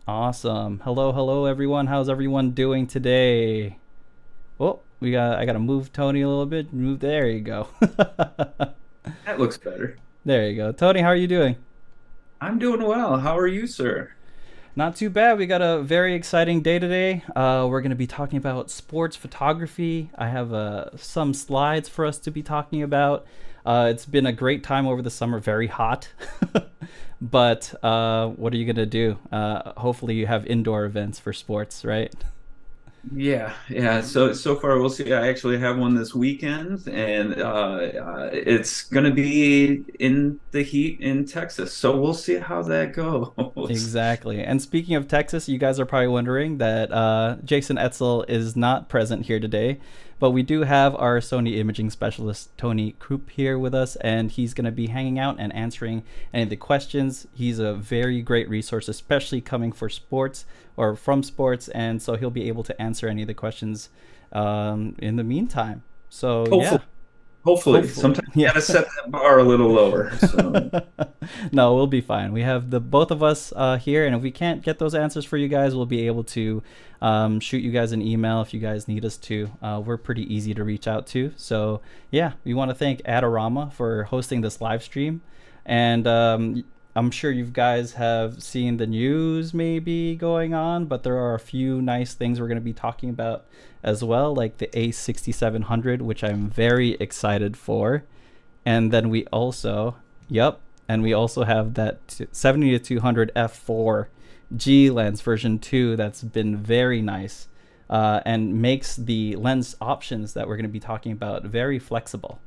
Awesome. Hello, hello everyone. How's everyone doing today? Oh, I gotta move Tony a little bit. Move there you go. That looks better. There you go. Tony, how are you doing? I'm doing well. How are you, sir? Not too bad. We got a very exciting day today. We're going to be talking about sports photography. I have some slides for us to be talking about. It's been a great time over the summer, very hot. But what are you going to do? Hopefully, you have indoor events for sports, right? Yeah. So far, we'll see. I actually have one this weekend, and it's gonna be in the heat in Texas. So we'll see how that goes. Exactly. And speaking of Texas, you guys are probably wondering that Jason Etzel is not present here today, but we do have our Sony imaging specialist, Tony Krup, here with us, and he's going to be hanging out and answering any of the questions. He's a very great resource, especially coming for sports or from sports, and so he'll be able to answer any of the questions in the meantime. So, yeah. Hopefully, hopefully. Hopefully. Sometimes you Yeah. gotta set that bar a little lower. So No, we'll be fine. We have the both of us here, and if we can't get those answers for you guys, we'll be able to shoot you guys an email if you guys need us to. We're pretty easy to reach out to. So yeah, we want to thank Adorama for hosting this live stream, and I'm sure you guys have seen the news maybe going on, but there are a few nice things we're going to be talking about as well, like the A6700, which I'm very excited for. And then we also, yep, and we also have that 70 to 200 f4 G lens version 2 that's been very nice and makes the lens options that we're going to be talking about very flexible.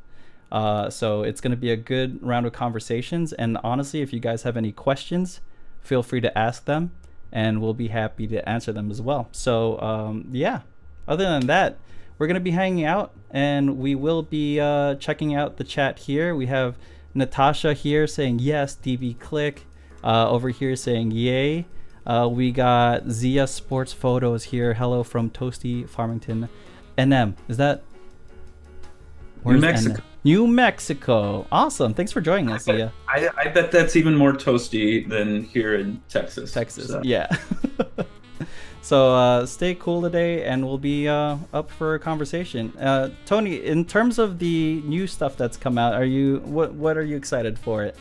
So it's going to be a good round of conversations. And honestly, if you guys have any questions, feel free to ask them, and we'll be happy to answer them as well. So yeah, other than that, we're going to be hanging out, and we will be checking out the chat here. We have Natasha here saying yes, DB click. Over here saying yay. We got Zia Sports Photos here. Hello from Toasty Farmington, NM. Is that New where's NM? Mexico. New Mexico. Awesome. Thanks for joining I us, bet, Zia. I bet that's even more toasty than here in Texas. Texas. So. Yeah. So stay cool today, and we'll be up for a conversation. Tony, in terms of the new stuff that's come out, are you what are you excited for it?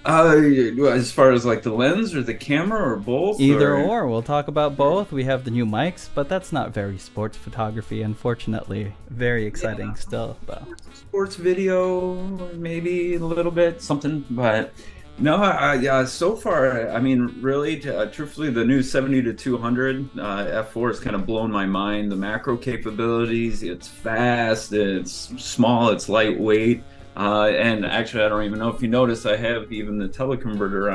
As far as like the lens or the camera or both, Either or or. We'll talk about both. We have the new mics, but that's not very sports photography, unfortunately. Very exciting yeah, still, though. sports video, maybe a little bit something, but no, yeah. So far, I mean, really, truthfully, the new 70 to 200 f4 has kind of blown my mind. The macro capabilities, it's fast, it's small, it's lightweight. And actually, I don't even know if you noticed, I have even the teleconverter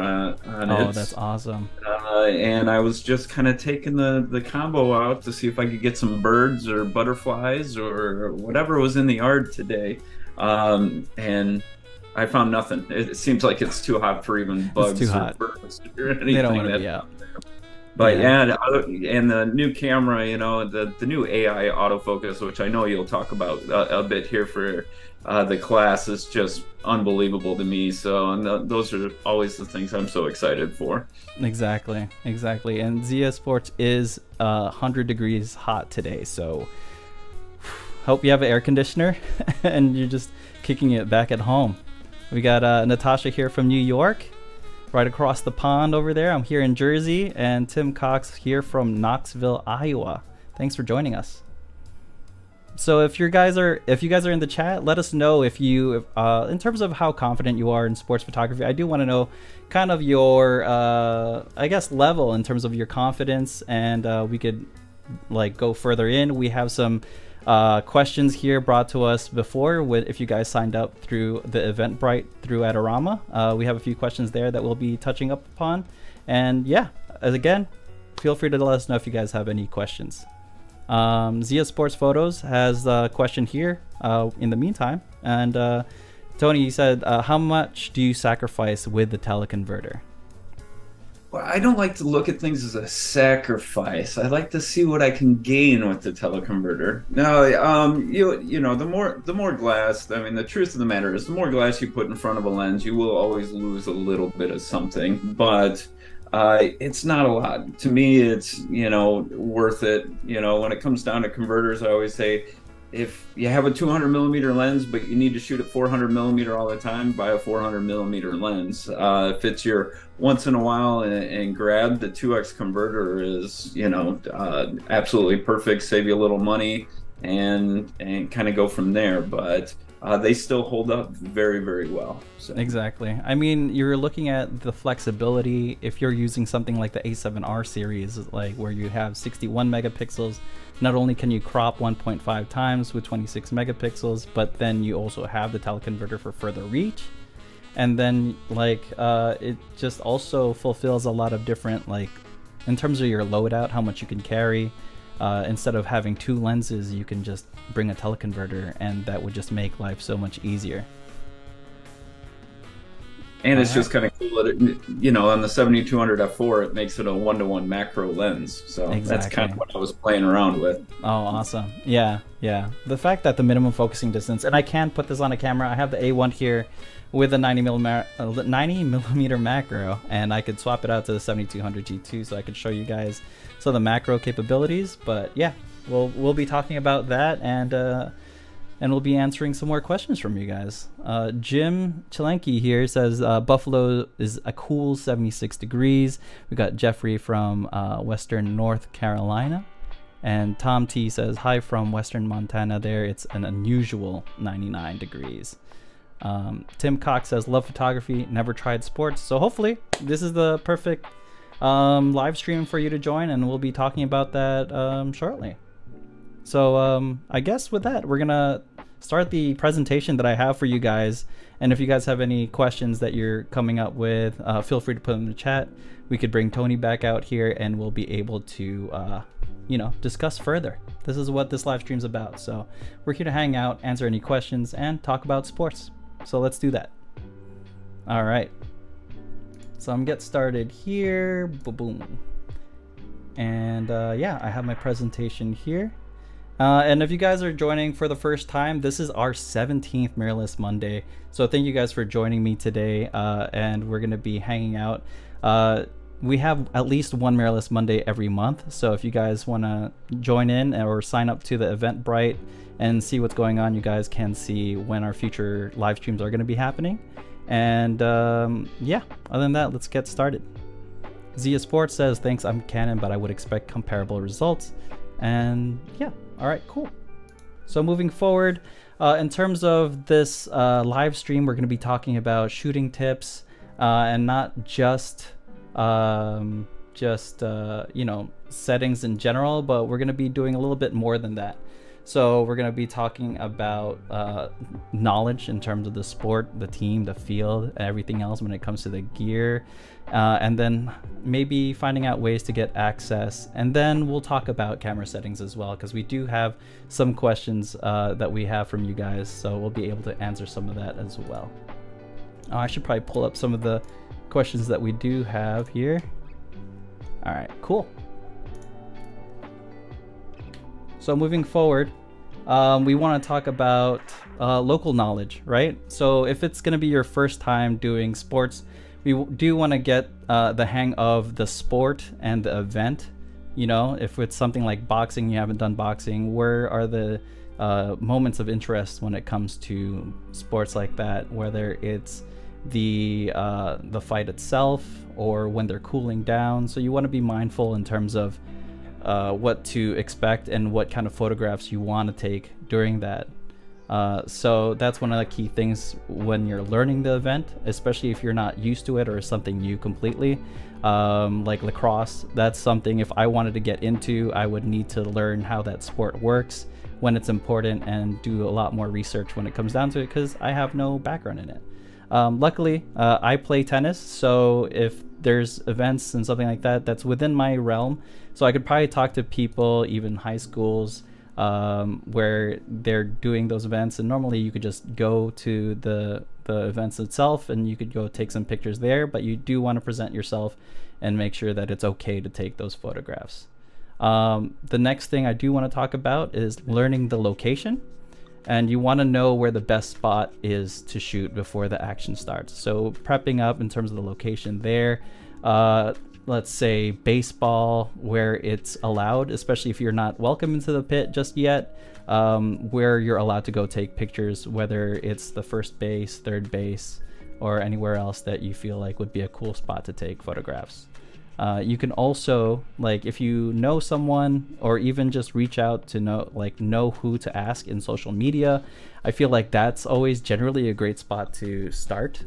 on Oh, it. that's awesome. And I was just kind of taking the combo out to see if I could get some birds or butterflies or whatever was in the yard today. And I found nothing. It seems like it's too hot for even It's too bugs or hot. birds or They don't anything want to that. be out. But Yeah. yeah, and the new camera, the new AI autofocus, which I know you'll talk about a bit here for the class, is just unbelievable to me. So, and those are always the things I'm so excited for. Exactly. Exactly. And Zia Sports is 100 degrees hot today, so hope you have an air conditioner and you're just kicking it back at home. We got Natasha here from New York, right across the pond over there. I'm here in Jersey, and Tim Cox here from Knoxville, Iowa. Thanks for joining us. So if you guys are in the chat, let us know if you in terms of how confident you are in sports photography. I do want to know kind of your I guess level in terms of your confidence, and we could like go further in. We have some questions here brought to us before with if you guys signed up through the Eventbrite through Adorama. We have a few questions there that we'll be touching up upon, and yeah, as again, feel free to let us know if you guys have any questions. Zia Sports Photos has a question here in the meantime, and Tony, you said how much do you sacrifice with the teleconverter? Well, I don't like to look at things as a sacrifice. I like to see what I can gain with the teleconverter. No, the more glass. I mean, the truth of the matter is, the more glass you put in front of a lens, you will always lose a little bit of something. But It's not a lot. To me, it's, worth it. When it comes down to converters, I always say, if you have a 200 millimeter lens, but you need to shoot at 400 millimeter all the time, buy a 400 millimeter lens. If it's your once in a while and grab, the 2x converter is, absolutely perfect, save you a little money and kind of go from there. But they still hold up very, very well. So. Exactly. I mean, you're looking at the flexibility. If you're using something like the A7R series, like where you have 61 megapixels, not only can you crop 1.5 times with 26 megapixels, but then you also have the teleconverter for further reach. And then it just also fulfills a lot of different, in terms of your loadout, how much you can carry. Instead of having two lenses, you can just bring a teleconverter, and that would just make life so much easier. And it's just kind of cool that on the 7200 f4, it makes it a 1-to-1 macro lens. So That's kind of what I was playing around with. Oh, awesome. Yeah. The fact that the minimum focusing distance, and I can put this on a camera. I have the A1 here with a 90 millimeter macro, and I could swap it out to the 7200 G2 so I could show you guys some of the macro capabilities. But yeah, we'll be talking about that, and we'll be answering some more questions from you guys. Jim Chilenki here says Buffalo is a cool 76 degrees. We got Jeffrey from Western North Carolina. And Tom T says, hi from Western Montana there. It's an unusual 99 degrees. Tim Cox says, love photography, never tried sports. So hopefully this is the perfect live stream for you to join, and we'll be talking about that shortly. So I guess with that, we're gonna start the presentation that I have for you guys. And if you guys have any questions that you're coming up with, feel free to put them in the chat. We could bring Tony back out here, and we'll be able to discuss further. This is what this live stream's about. So we're here to hang out, answer any questions, and talk about sports. So let's do that. All right. So I'm get started here. Boom. And yeah, I have my presentation here. And if you guys are joining for the first time, this is our 17th Mirrorless Monday. So thank you guys for joining me today. And we're going to be hanging out. We have at least one Mirrorless Monday every month. So if you guys want to join in or sign up to the Eventbrite and see what's going on, you guys can see when our future live streams are going to be happening. And yeah, other than that, let's get started. Zia Sports says, thanks, I'm Canon, but I would expect comparable results. And yeah, all right, cool. So moving forward, in terms of this live stream, we're going to be talking about shooting tips and not just settings in general, but we're going to be doing a little bit more than that. So we're going to be talking about knowledge in terms of the sport, the team, the field, and everything else when it comes to the gear, and then maybe finding out ways to get access. And then we'll talk about camera settings as well, because we do have some questions that we have from you guys, so we'll be able to answer some of that as well. I should probably pull up some of the questions that we do have here. All right, cool. So moving forward, we want to talk about local knowledge, right? So if it's going to be your first time doing sports, we do want to get the hang of the sport and the event. If it's something like boxing, you haven't done boxing, where are the moments of interest when it comes to sports like that, whether it's the fight itself or when they're cooling down. So you want to be mindful in terms of what to expect and what kind of photographs you want to take during that. So that's one of the key things when you're learning the event, especially if you're not used to it or something new completely. Like lacrosse, that's something if I wanted to get into, I would need to learn how that sport works, when it's important, and do a lot more research when it comes down to it, because I have no background in it. Luckily, I play tennis, so if there's events and something like that, that's within my realm. So I could probably talk to people, even high schools, where they're doing those events. And normally you could just go to the events itself and you could go take some pictures there, but you do want to present yourself and make sure that it's okay to take those photographs. The next thing I do want to talk about is learning the location. And you want to know where the best spot is to shoot before the action starts. So prepping up in terms of the location there. let's say baseball, where it's allowed, especially if you're not welcome into the pit just yet, where you're allowed to go take pictures, whether it's the first base, third base, or anywhere else that you feel like would be a cool spot to take photographs. You can also, like, if you know someone, or even just reach out to know who to ask in social media. I feel like that's always generally a great spot to start,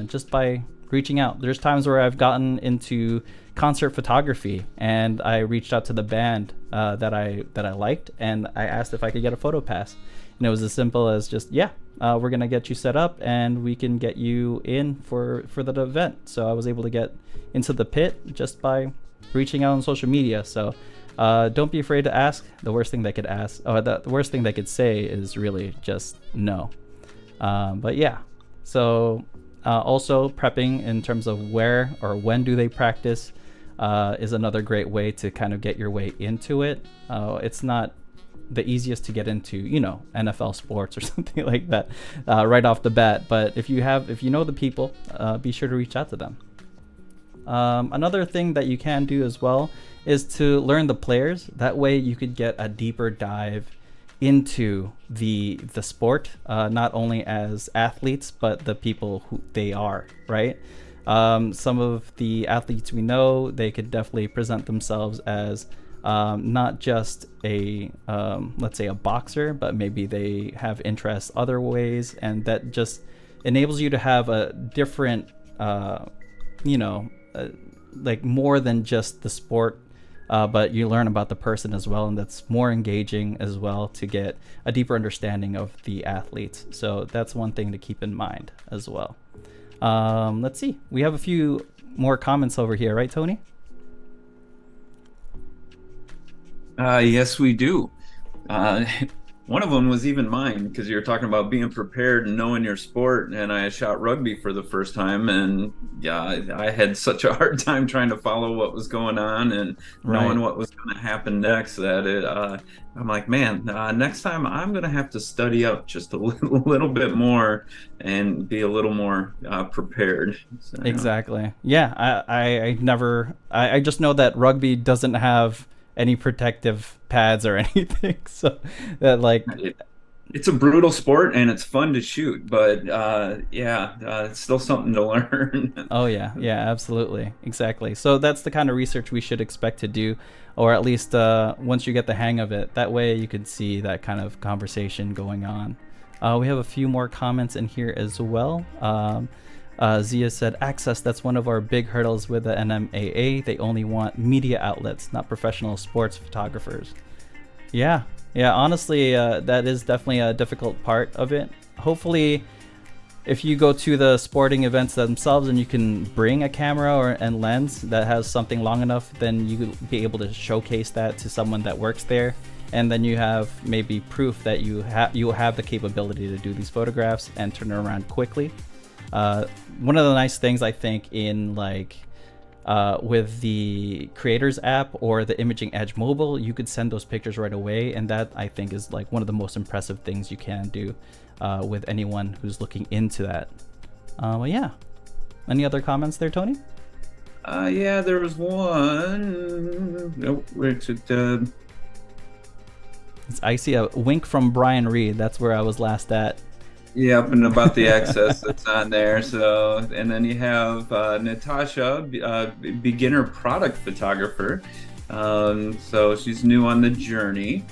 just by reaching out. There's times where I've gotten into concert photography, and I reached out to the band that I liked, and I asked if I could get a photo pass. And it was as simple as just, we're gonna get you set up, and we can get you in for the event. So I was able to get into the pit just by reaching out on social media. So don't be afraid to ask. The worst thing they could the worst thing they could say is really just no. But yeah, so also prepping in terms of where or when do they practice is another great way to kind of get your way into it. It's not the easiest to get into, NFL sports or something like that right off the bat. But if you know the people, be sure to reach out to them. Another thing that you can do as well is to learn the players. That way you could get a deeper dive into the sport, not only as athletes, but the people who they are, right? Some of the athletes we know, they could definitely present themselves as not just let's say a boxer, but maybe they have interests other ways, and that just enables you to have a different, like more than just the sport, but you learn about the person as well, and that's more engaging as well to get a deeper understanding of the athletes. So that's one thing to keep in mind as well. Let's see, we have a few more comments over here, right, Tony? Yes, we do. One of them was even mine, because you're talking about being prepared and knowing your sport. And I shot rugby for the first time, and I had such a hard time trying to follow what was going on and knowing what was going to happen next. That I'm like, man, next time I'm going to have to study up just a little bit more and be a little more prepared. So, exactly. Yeah, I just know that rugby doesn't have any protective pads or anything, so that it's a brutal sport and it's fun to shoot, but it's still something to learn. Oh yeah, absolutely, exactly. So that's the kind of research we should expect to do, or at least once you get the hang of it. That way you could see that kind of conversation going on. We have a few more comments in here as well. Zia said, access, that's one of our big hurdles with the NMAA. They only want media outlets, not professional sports photographers. Yeah, honestly, that is definitely a difficult part of it. Hopefully, if you go to the sporting events themselves and you can bring a camera and lens that has something long enough, then you could be able to showcase that to someone that works there. And then you have maybe proof that you have the capability to do these photographs and turn it around quickly. One of the nice things I think in with the Creators app or the Imaging Edge mobile, you could send those pictures right away, and that I think is like one of the most impressive things you can do with anyone who's looking into that. Well, yeah. Any other comments there, Tony? Yeah, there was one. Nope, where's it? I see a wink from Brian Reed. That's where I was last at. Yep, and about the access that's on there. So, and then you have Natasha, beginner product photographer. So she's new on the journey.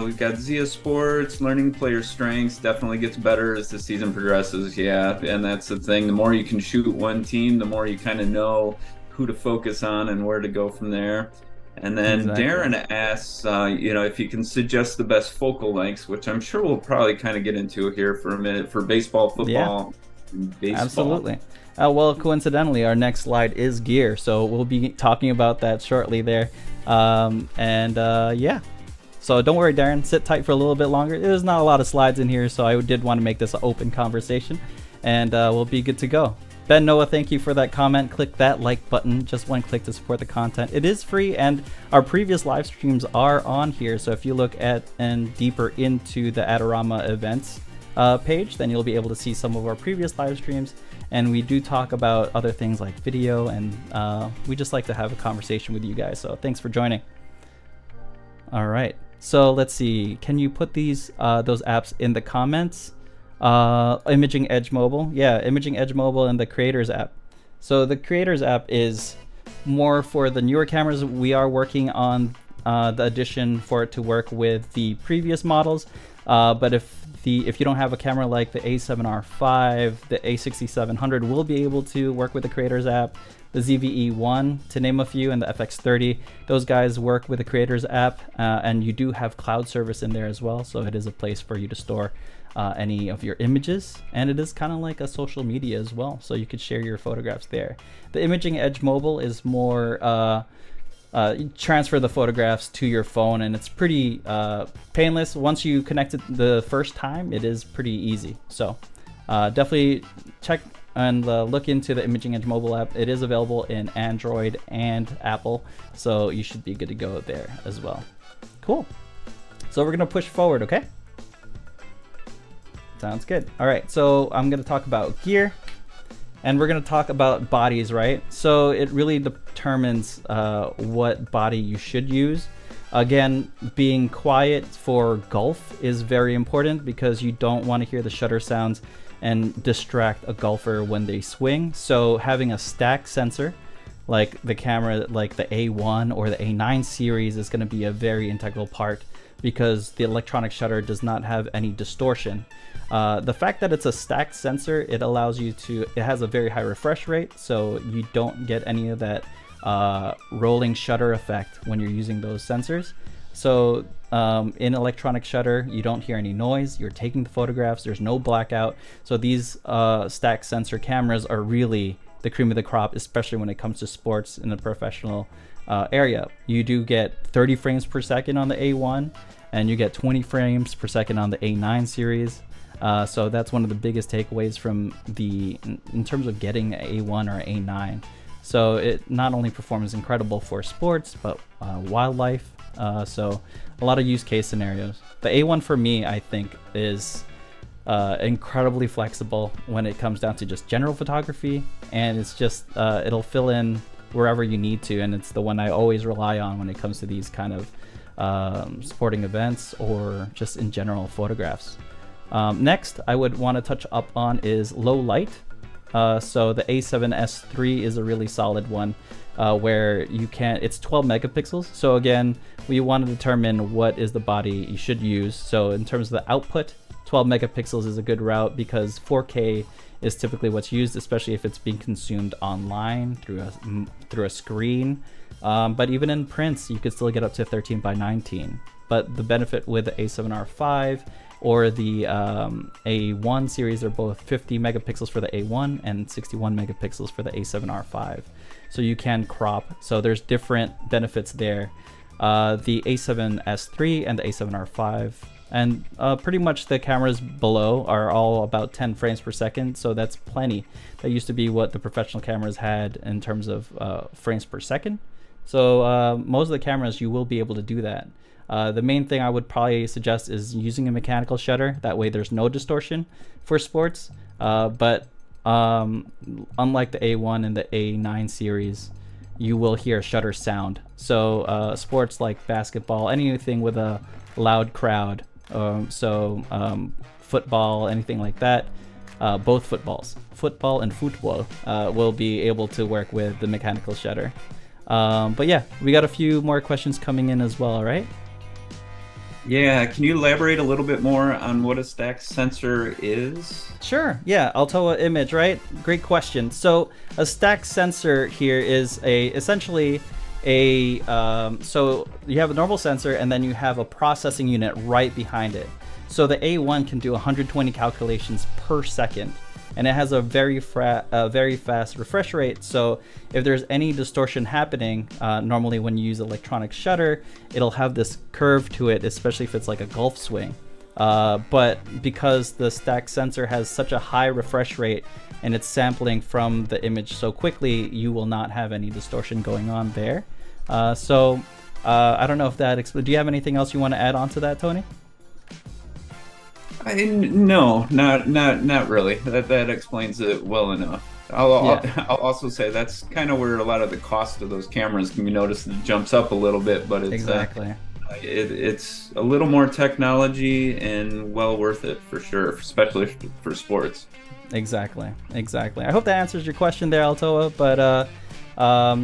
We've got Zia Sports, learning player strengths, definitely gets better as the season progresses. Yeah, and that's the thing. The more you can shoot one team, the more you kind of know who to focus on and where to go from there. And then Darren asks, if you can suggest the best focal lengths, which I'm sure we'll probably kind of get into here for a minute for baseball, football, and baseball. Absolutely. Well, coincidentally, our next slide is gear, so we'll be talking about that shortly there. So don't worry, Darren, sit tight for a little bit longer. There's not a lot of slides in here, so I did want to make this an open conversation, and we'll be good to go. Ben Noah, thank you for that comment. Click that like button, just one click to support the content. It is free, and our previous live streams are on here. So if you look at and deeper into the Adorama events page, then you'll be able to see some of our previous live streams. and we do talk about other things like video, and we just like to have a conversation with you guys. So thanks for joining. All right, so let's see. Can you put those apps in the comments? Imaging Edge Mobile, yeah, Imaging Edge Mobile and the Creators app. So the Creators app is more for the newer cameras. We are working on the addition for it to work with the previous models, but if you don't have a camera like the A7R5, the A6700 will be able to work with the Creators app. The ZVE1, to name a few, and the FX30, those guys work with the Creators app, and you do have cloud service in there as well, so it is a place for you to store any of your images, and it is kind of like a social media as well, so you could share your photographs there. The Imaging Edge Mobile is more you transfer the photographs to your phone, and it's pretty painless. Once you connect it the first time, it is pretty easy. So definitely check and look into the Imaging Edge Mobile app. It is available in Android and Apple, so you should be good to go there as well. Cool. So we're gonna push forward, okay? Sounds good. All right, so I'm gonna talk about gear, and we're gonna talk about bodies, right? So it really determines what body you should use. Again, being quiet for golf is very important because you don't want to hear the shutter sounds and distract a golfer when they swing. So having a stack sensor, like the camera, like the A1 or the A9 series, is gonna be a very integral part because the electronic shutter does not have any distortion. The fact that it's a stacked sensor, it allows you to, it has a very high refresh rate, so you don't get any of that rolling shutter effect when you're using those sensors. So in electronic shutter, you don't hear any noise, you're taking the photographs, there's no blackout. So these stacked sensor cameras are really the cream of the crop, especially when it comes to sports in the professional area. You do get 30 frames per second on the A1, and you get 20 frames per second on the A9 series. So that's one of the biggest takeaways from in terms of getting an A1 or A9. So it not only performs incredible for sports, but wildlife. So a lot of use case scenarios. The A1 for me, I think, is incredibly flexible when it comes down to just general photography, and it's just it'll fill in wherever you need to, and it's the one I always rely on when it comes to these kind of sporting events or just in general photographs. Next, I would want to touch up on is low light. So the A7S III is a really solid one where it's 12 megapixels. So again, we want to determine what is the body you should use. So in terms of the output, 12 megapixels is a good route because 4K is typically what's used, especially if it's being consumed online through a screen. But even in prints, you could still get up to 13 by 19. But the benefit with the A7R5 or the A1 series are both 50 megapixels for the A1 and 61 megapixels for the A7R5. So you can crop. So there's different benefits there. The A7S III and the A7R5, and pretty much the cameras below are all about 10 frames per second. So that's plenty. That used to be what the professional cameras had in terms of frames per second. So most of the cameras, you will be able to do that. The main thing I would probably suggest is using a mechanical shutter. That way there's no distortion for sports. But unlike the A1 and the A9 series, you will hear a shutter sound. So sports like basketball, anything with a loud crowd, football, anything like that, both football and football will be able to work with the mechanical shutter. But yeah, we got a few more questions coming in as well, all right? Yeah, can you elaborate a little bit more on what a stack sensor is? Sure, yeah, I'll tell an image, right? Great question. So a stack sensor here is essentially so you have a normal sensor and then you have a processing unit right behind it. So the A1 can do 120 calculations per second, and it has a very fast refresh rate. So if there's any distortion happening, normally when you use electronic shutter, it'll have this curve to it, especially if it's like a golf swing. But because the stack sensor has such a high refresh rate and it's sampling from the image so quickly, you will not have any distortion going on there. I don't know if that do you have anything else you want to add on to that, Tony? No, not really. That explains it well enough. Yeah, I'll also say that's kind of where a lot of the cost of those cameras can be noticed. It jumps up a little bit, but exactly. it's a little more technology and well worth it for sure, especially for sports. Exactly. Exactly. I hope that answers your question there, Altoa. But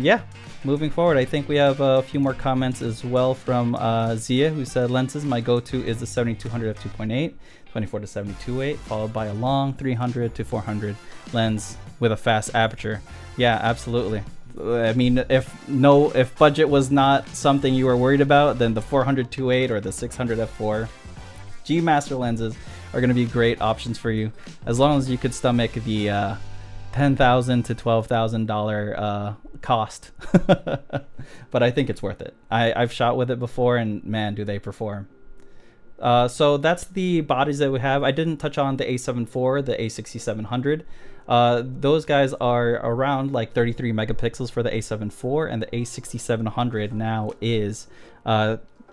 yeah, moving forward, I think we have a few more comments as well from Zia, who said lenses. My go-to is the 7200 f2.8, 24 to 72.8, followed by a long 300 to 400 lens with a fast aperture. Yeah, absolutely. I mean, if budget was not something you were worried about, then the 400 2.8 or the 600 f4 G Master lenses are going to be great options for you, as long as you could stomach the $10,000 to $12,000 cost. But I think it's worth it. I've shot with it before, and man, do they perform. So that's the bodies that we have. I didn't touch on the A7 IV, the A6700. Those guys are around like 33 megapixels for the A7 IV, and the A6700 now is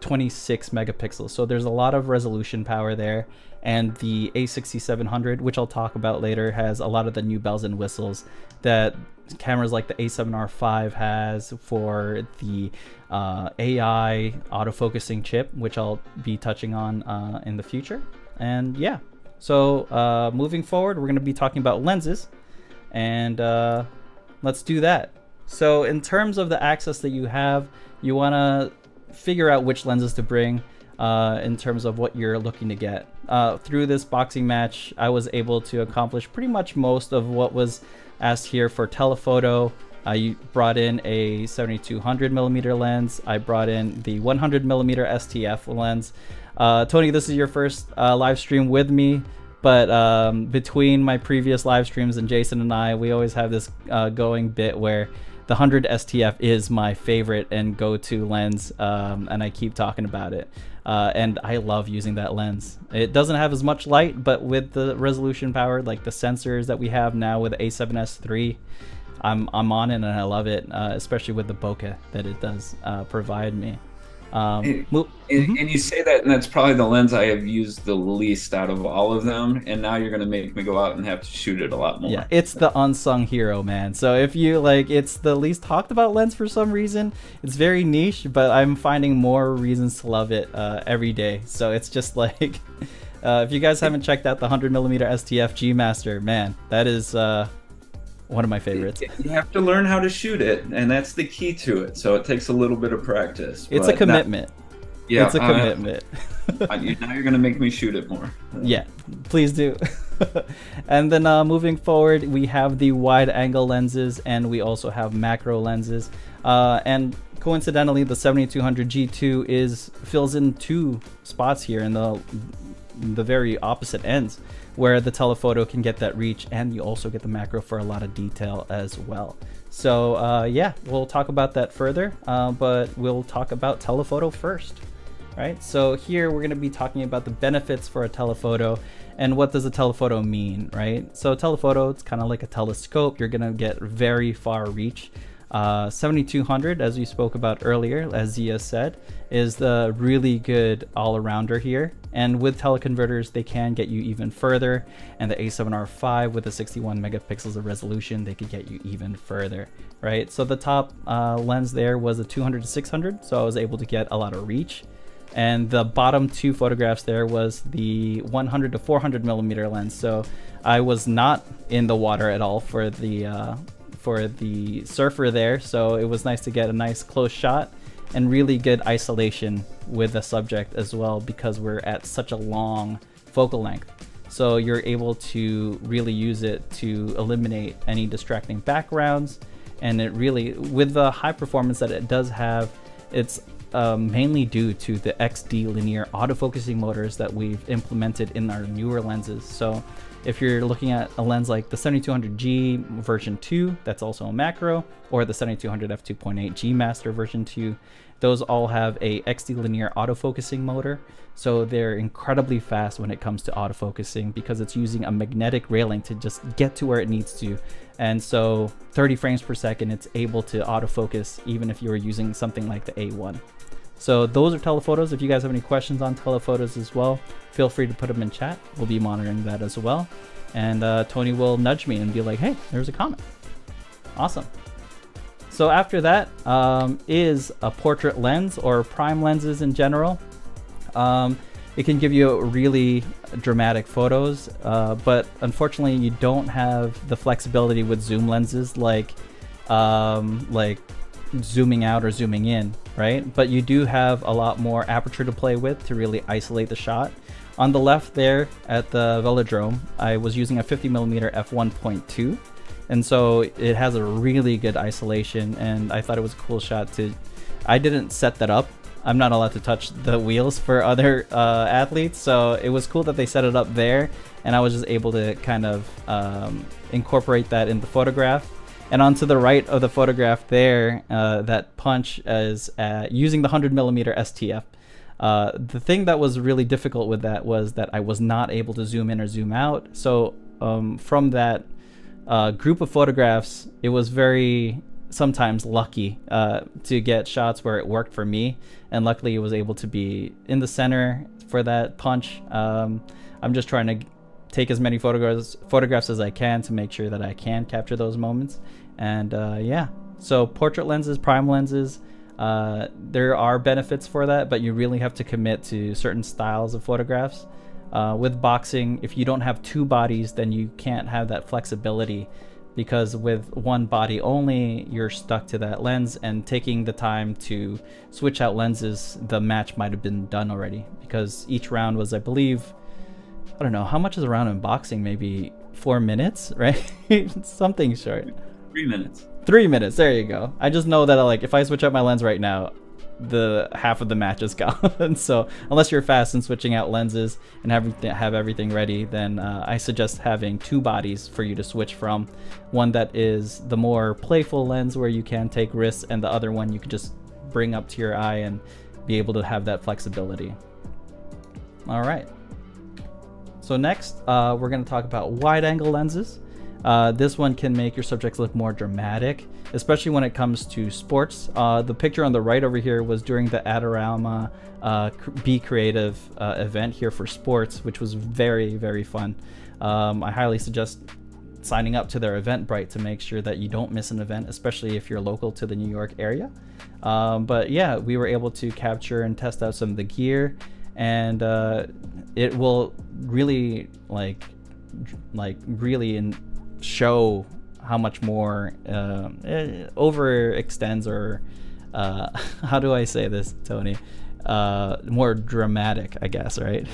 26 megapixels. So there's a lot of resolution power there. And the A6700, which I'll talk about later, has a lot of the new bells and whistles that cameras like the A7R5 has for the AI autofocusing chip, which I'll be touching on in the future. And yeah, so moving forward, we're going to be talking about lenses, and let's do that. So in terms of the access that you have, you want to figure out which lenses to bring in terms of what you're looking to get. Through this boxing match, I was able to accomplish pretty much most of what was asked here for telephoto. I brought in a 7200 millimeter lens. I brought in the 100 millimeter STF lens. Tony, this is your first live stream with me, but between my previous live streams and Jason and I, we always have this going bit where the 100 STF is my favorite and go-to lens, and I keep talking about it. And I love using that lens. It doesn't have as much light, but with the resolution power, like the sensors that we have now with the A7S III, I'm on it and I love it, especially with the bokeh that it does provide me. And you say that, and that's probably the lens I have used the least out of all of them. And now you're going to make me go out and have to shoot it a lot more. Yeah, it's the unsung hero, man. So if you like, it's the least talked about lens for some reason. It's very niche, but I'm finding more reasons to love it every day. So it's just like, if you guys haven't checked out the 100 millimeter STF G Master, man, that is one of my favorites. You have to learn how to shoot it, and that's the key to it. So it takes a little bit of practice. It's a commitment. Yeah, it's a commitment. Now you're going to make me shoot it more. Yeah, please do. And then moving forward, we have the wide angle lenses, and we also have macro lenses. And coincidentally, the 7200 G2 fills in two spots here in the very opposite ends, where the telephoto can get that reach, and you also get the macro for a lot of detail as well. So yeah, we'll talk about that further, but we'll talk about telephoto first. Right, so here we're going to be talking about the benefits for a telephoto and what does a telephoto mean, right? So telephoto, it's kind of like a telescope. You're going to get very far reach. 7200, as we spoke about earlier, as Zia said, is the really good all-arounder here. And with teleconverters, they can get you even further. And the A7R5 with the 61 megapixels of resolution, they could get you even further, right? So the top lens there was a 200 to 600, so I was able to get a lot of reach. And the bottom two photographs there was the 100 to 400 millimeter lens. So I was not in the water at all for the surfer there. So it was nice to get a nice close shot and really good isolation with the subject as well, because we're at such a long focal length. So you're able to really use it to eliminate any distracting backgrounds. And it really, with the high performance that it does have, it's mainly due to the XD linear autofocusing motors that we've implemented in our newer lenses. So if you're looking at a lens like the 7200G version 2, that's also a macro, or the 7200 f2.8 G Master version 2, those all have a XD linear autofocusing motor. So they're incredibly fast when it comes to autofocusing, because it's using a magnetic railing to just get to where it needs to. And so 30 frames per second, it's able to autofocus even if you were using something like the A1. So those are telephotos. If you guys have any questions on telephotos as well, feel free to put them in chat. We'll be monitoring that as well. And Tony will nudge me and be like, hey, there's a comment. Awesome. So after that is a portrait lens, or prime lenses in general. It can give you really dramatic photos, but unfortunately you don't have the flexibility with zoom lenses like zooming out or zooming in, right? But you do have a lot more aperture to play with to really isolate the shot. On the left there at the velodrome, I was using a 50mm f1.2, and so it has a really good isolation, and I thought it was a cool shot to... I didn't set that up. I'm not allowed to touch the wheels for other athletes, so it was cool that they set it up there, and I was just able to kind of incorporate that in the photograph. And onto the right of the photograph there, that punch is using the 100mm STF. The thing that was really difficult with that was that I was not able to zoom in or zoom out. So from that group of photographs, it was very sometimes lucky to get shots where it worked for me, and luckily it was able to be in the center for that punch. I'm just trying to take as many photographs as I can to make sure that I can capture those moments. And yeah, so portrait lenses, prime lenses, there are benefits for that, but you really have to commit to certain styles of photographs. With boxing, if you don't have two bodies, then you can't have that flexibility, because with one body only, you're stuck to that lens, and taking the time to switch out lenses, the match might have been done already, because each round was, I believe, I don't know, how much is a round in boxing? Maybe 4 minutes, right? Something short. 3 minutes. 3 minutes, there you go. I just know that like if I switch out my lens right now, the half of the match is gone. So unless you're fast in switching out lenses and have everything ready, then I suggest having two bodies for you to switch from. One that is the more playful lens where you can take risks, and the other one you can just bring up to your eye and be able to have that flexibility. All right. So next, we're going to talk about wide-angle lenses. This one can make your subjects look more dramatic, especially when it comes to sports. The picture on the right over here was during the Adorama Be Creative event here for sports, which was very, very fun. I highly suggest signing up to their Eventbrite to make sure that you don't miss an event, especially if you're local to the New York area. But yeah, we were able to capture and test out some of the gear, and it will really really show how much more it overextends, or how do I say this, Tony? More dramatic, I guess, right?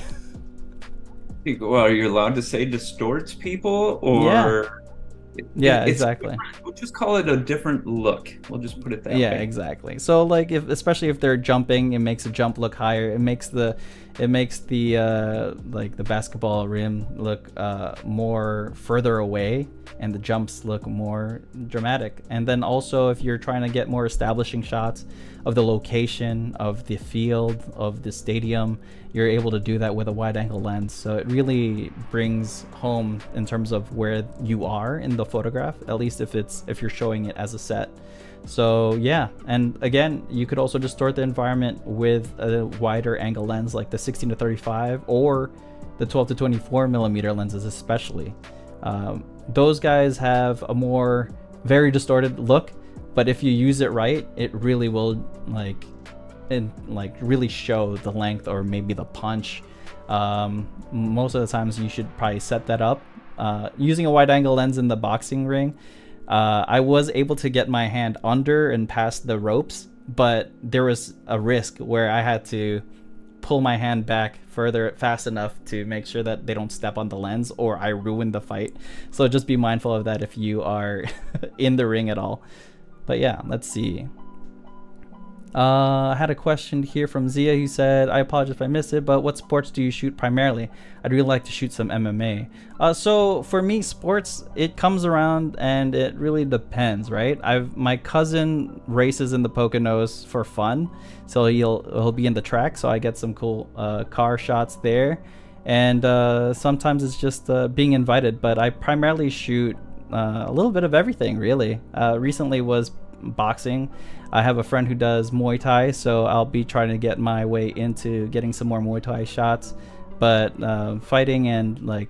Well, are you allowed to say distorts people, or? Yeah. Yeah, exactly. We'll just call it a different look. We'll just put it that way. Yeah, exactly. So like especially if they're jumping, it makes a jump look higher. It makes the like the basketball rim look more further away, and the jumps look more dramatic. And then also if you're trying to get more establishing shots of the location of the field, of the stadium, you're able to do that with a wide angle lens. So it really brings home in terms of where you are in the photograph, at least if you're showing it as a set. So yeah, and again, you could also distort the environment with a wider angle lens like the 16-35 or the 12-24mm lenses especially. Those guys have a more very distorted look, but if you use it right, it really will really show the length or maybe the punch. Most of the times you should probably set that up. Using a wide angle lens in the boxing ring, I was able to get my hand under and past the ropes, but there was a risk where I had to pull my hand back further fast enough to make sure that they don't step on the lens or I ruin the fight. So just be mindful of that if you are in the ring at all. But yeah, let's see. I had a question here from Zia who said, I apologize if I missed it, but what sports do you shoot primarily? I'd really like to shoot some MMA. So for me, sports, it comes around and it really depends, right? My cousin races in the Poconos for fun, so he'll be in the track, so I get some cool car shots there. And sometimes it's just being invited, but I primarily shoot a little bit of everything, really. Recently was boxing. I have a friend who does Muay Thai, so I'll be trying to get my way into getting some more Muay Thai shots. But fighting and like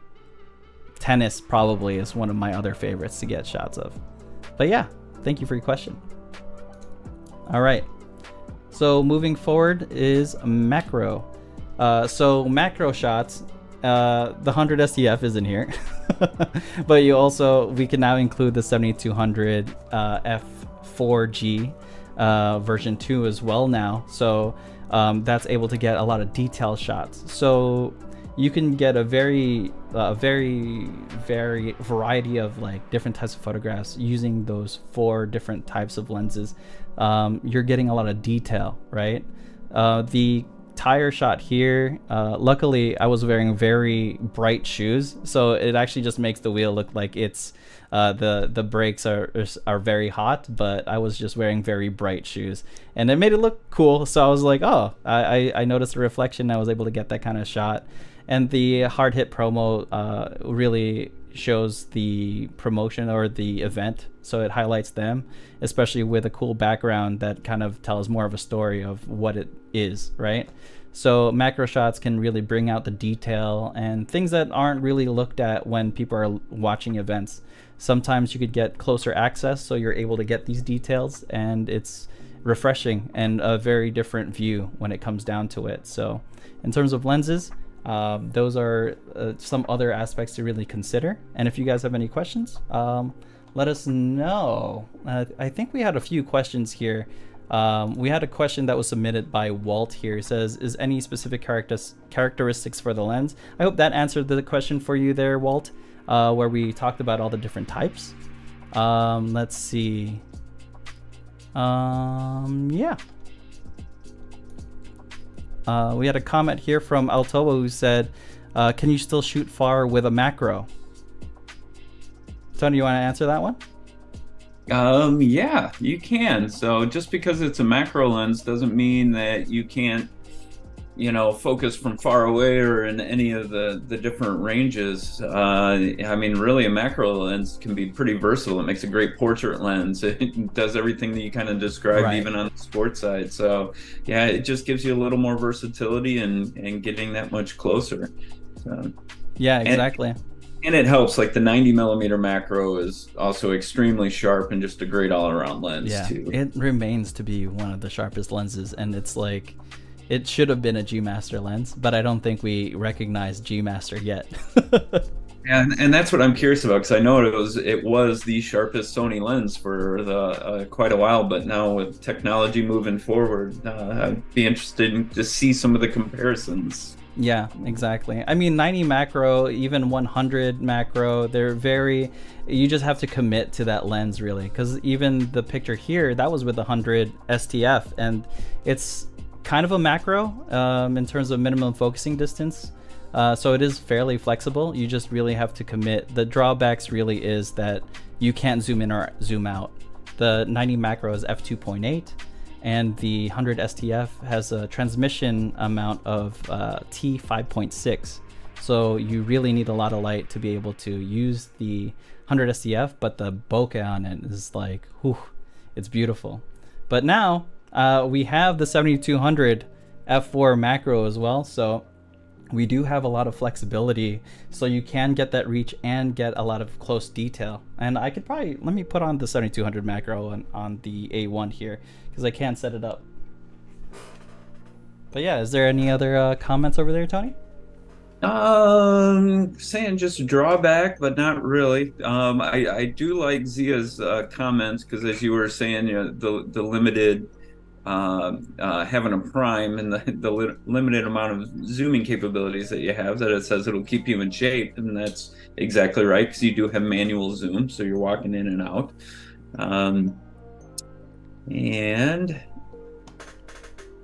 tennis probably is one of my other favorites to get shots of. But yeah, thank you for your question. All right, so moving forward is macro. So macro shots, the 100 STF is in here, but we can now include the 7200 f4G version 2 as well now. So that's able to get a lot of detail shots. So you can get a very variety of like different types of photographs using those 4 different types of lenses. You're getting a lot of detail, right? The tire shot here, luckily I was wearing very bright shoes, so it actually just makes the wheel look like it's the brakes are very hot, but I was just wearing very bright shoes and it made it look cool. So I was like, oh, I noticed the reflection. I was able to get that kind of shot. And the hard hit promo really shows the promotion or the event, so it highlights them, especially with a cool background that kind of tells more of a story of what it is, right? So macro shots can really bring out the detail and things that aren't really looked at when people are watching events. Sometimes you could get closer access, so you're able to get these details, and it's refreshing and a very different view when it comes down to it. So in terms of lenses, those are some other aspects to really consider. And if you guys have any questions, let us know. I think we had a few questions here. We had a question that was submitted by Walt here. It says, is any specific characteristics for the lens? I hope that answered the question for you there, Walt, where we talked about all the different types. Let's see. Yeah. We had a comment here from Altoa who said, can you still shoot far with a macro? Tony, you want to answer that one? Yeah, you can. So just because it's a macro lens doesn't mean that you can't, focus from far away or in any of the different ranges. I mean, really, a macro lens can be pretty versatile. It makes a great portrait lens. It does everything that you kind of described, right, even on the sports side. So yeah, it just gives you a little more versatility and getting that much closer. So, yeah, exactly. And it helps, like the 90 millimeter macro is also extremely sharp and just a great all-around lens too. It remains to be one of the sharpest lenses, and it's like, it should have been a G Master lens, but I don't think we recognize G Master yet. and that's what I'm curious about, because I know it was the sharpest Sony lens for quite a while, but now with technology moving forward, I'd be interested to see some of the comparisons. Yeah, exactly. I mean, 90 macro, even 100 macro, you just have to commit to that lens really, because even the picture here, that was with 100 STF, and it's kind of a macro in terms of minimum focusing distance. So it is fairly flexible. You just really have to commit. The drawbacks really is that you can't zoom in or zoom out. The 90 macro is f2.8. and the 100 STF has a transmission amount of T5.6. So you really need a lot of light to be able to use the 100 STF, but the bokeh on it is like, whew, it's beautiful. But now we have the 7200 f4 macro as well. So we do have a lot of flexibility, so you can get that reach and get a lot of close detail. And I could probably, let me put on the 7200 macro on the A1 here, because I can set it up. But yeah, is there any other comments over there, Tony? Saying just a drawback, but not really. I do like Zia's comments, because as you were saying, the limited having a prime and the limited amount of zooming capabilities that you have, that it says it'll keep you in shape, and that's exactly right, because you do have manual zoom, so you're walking in and out. And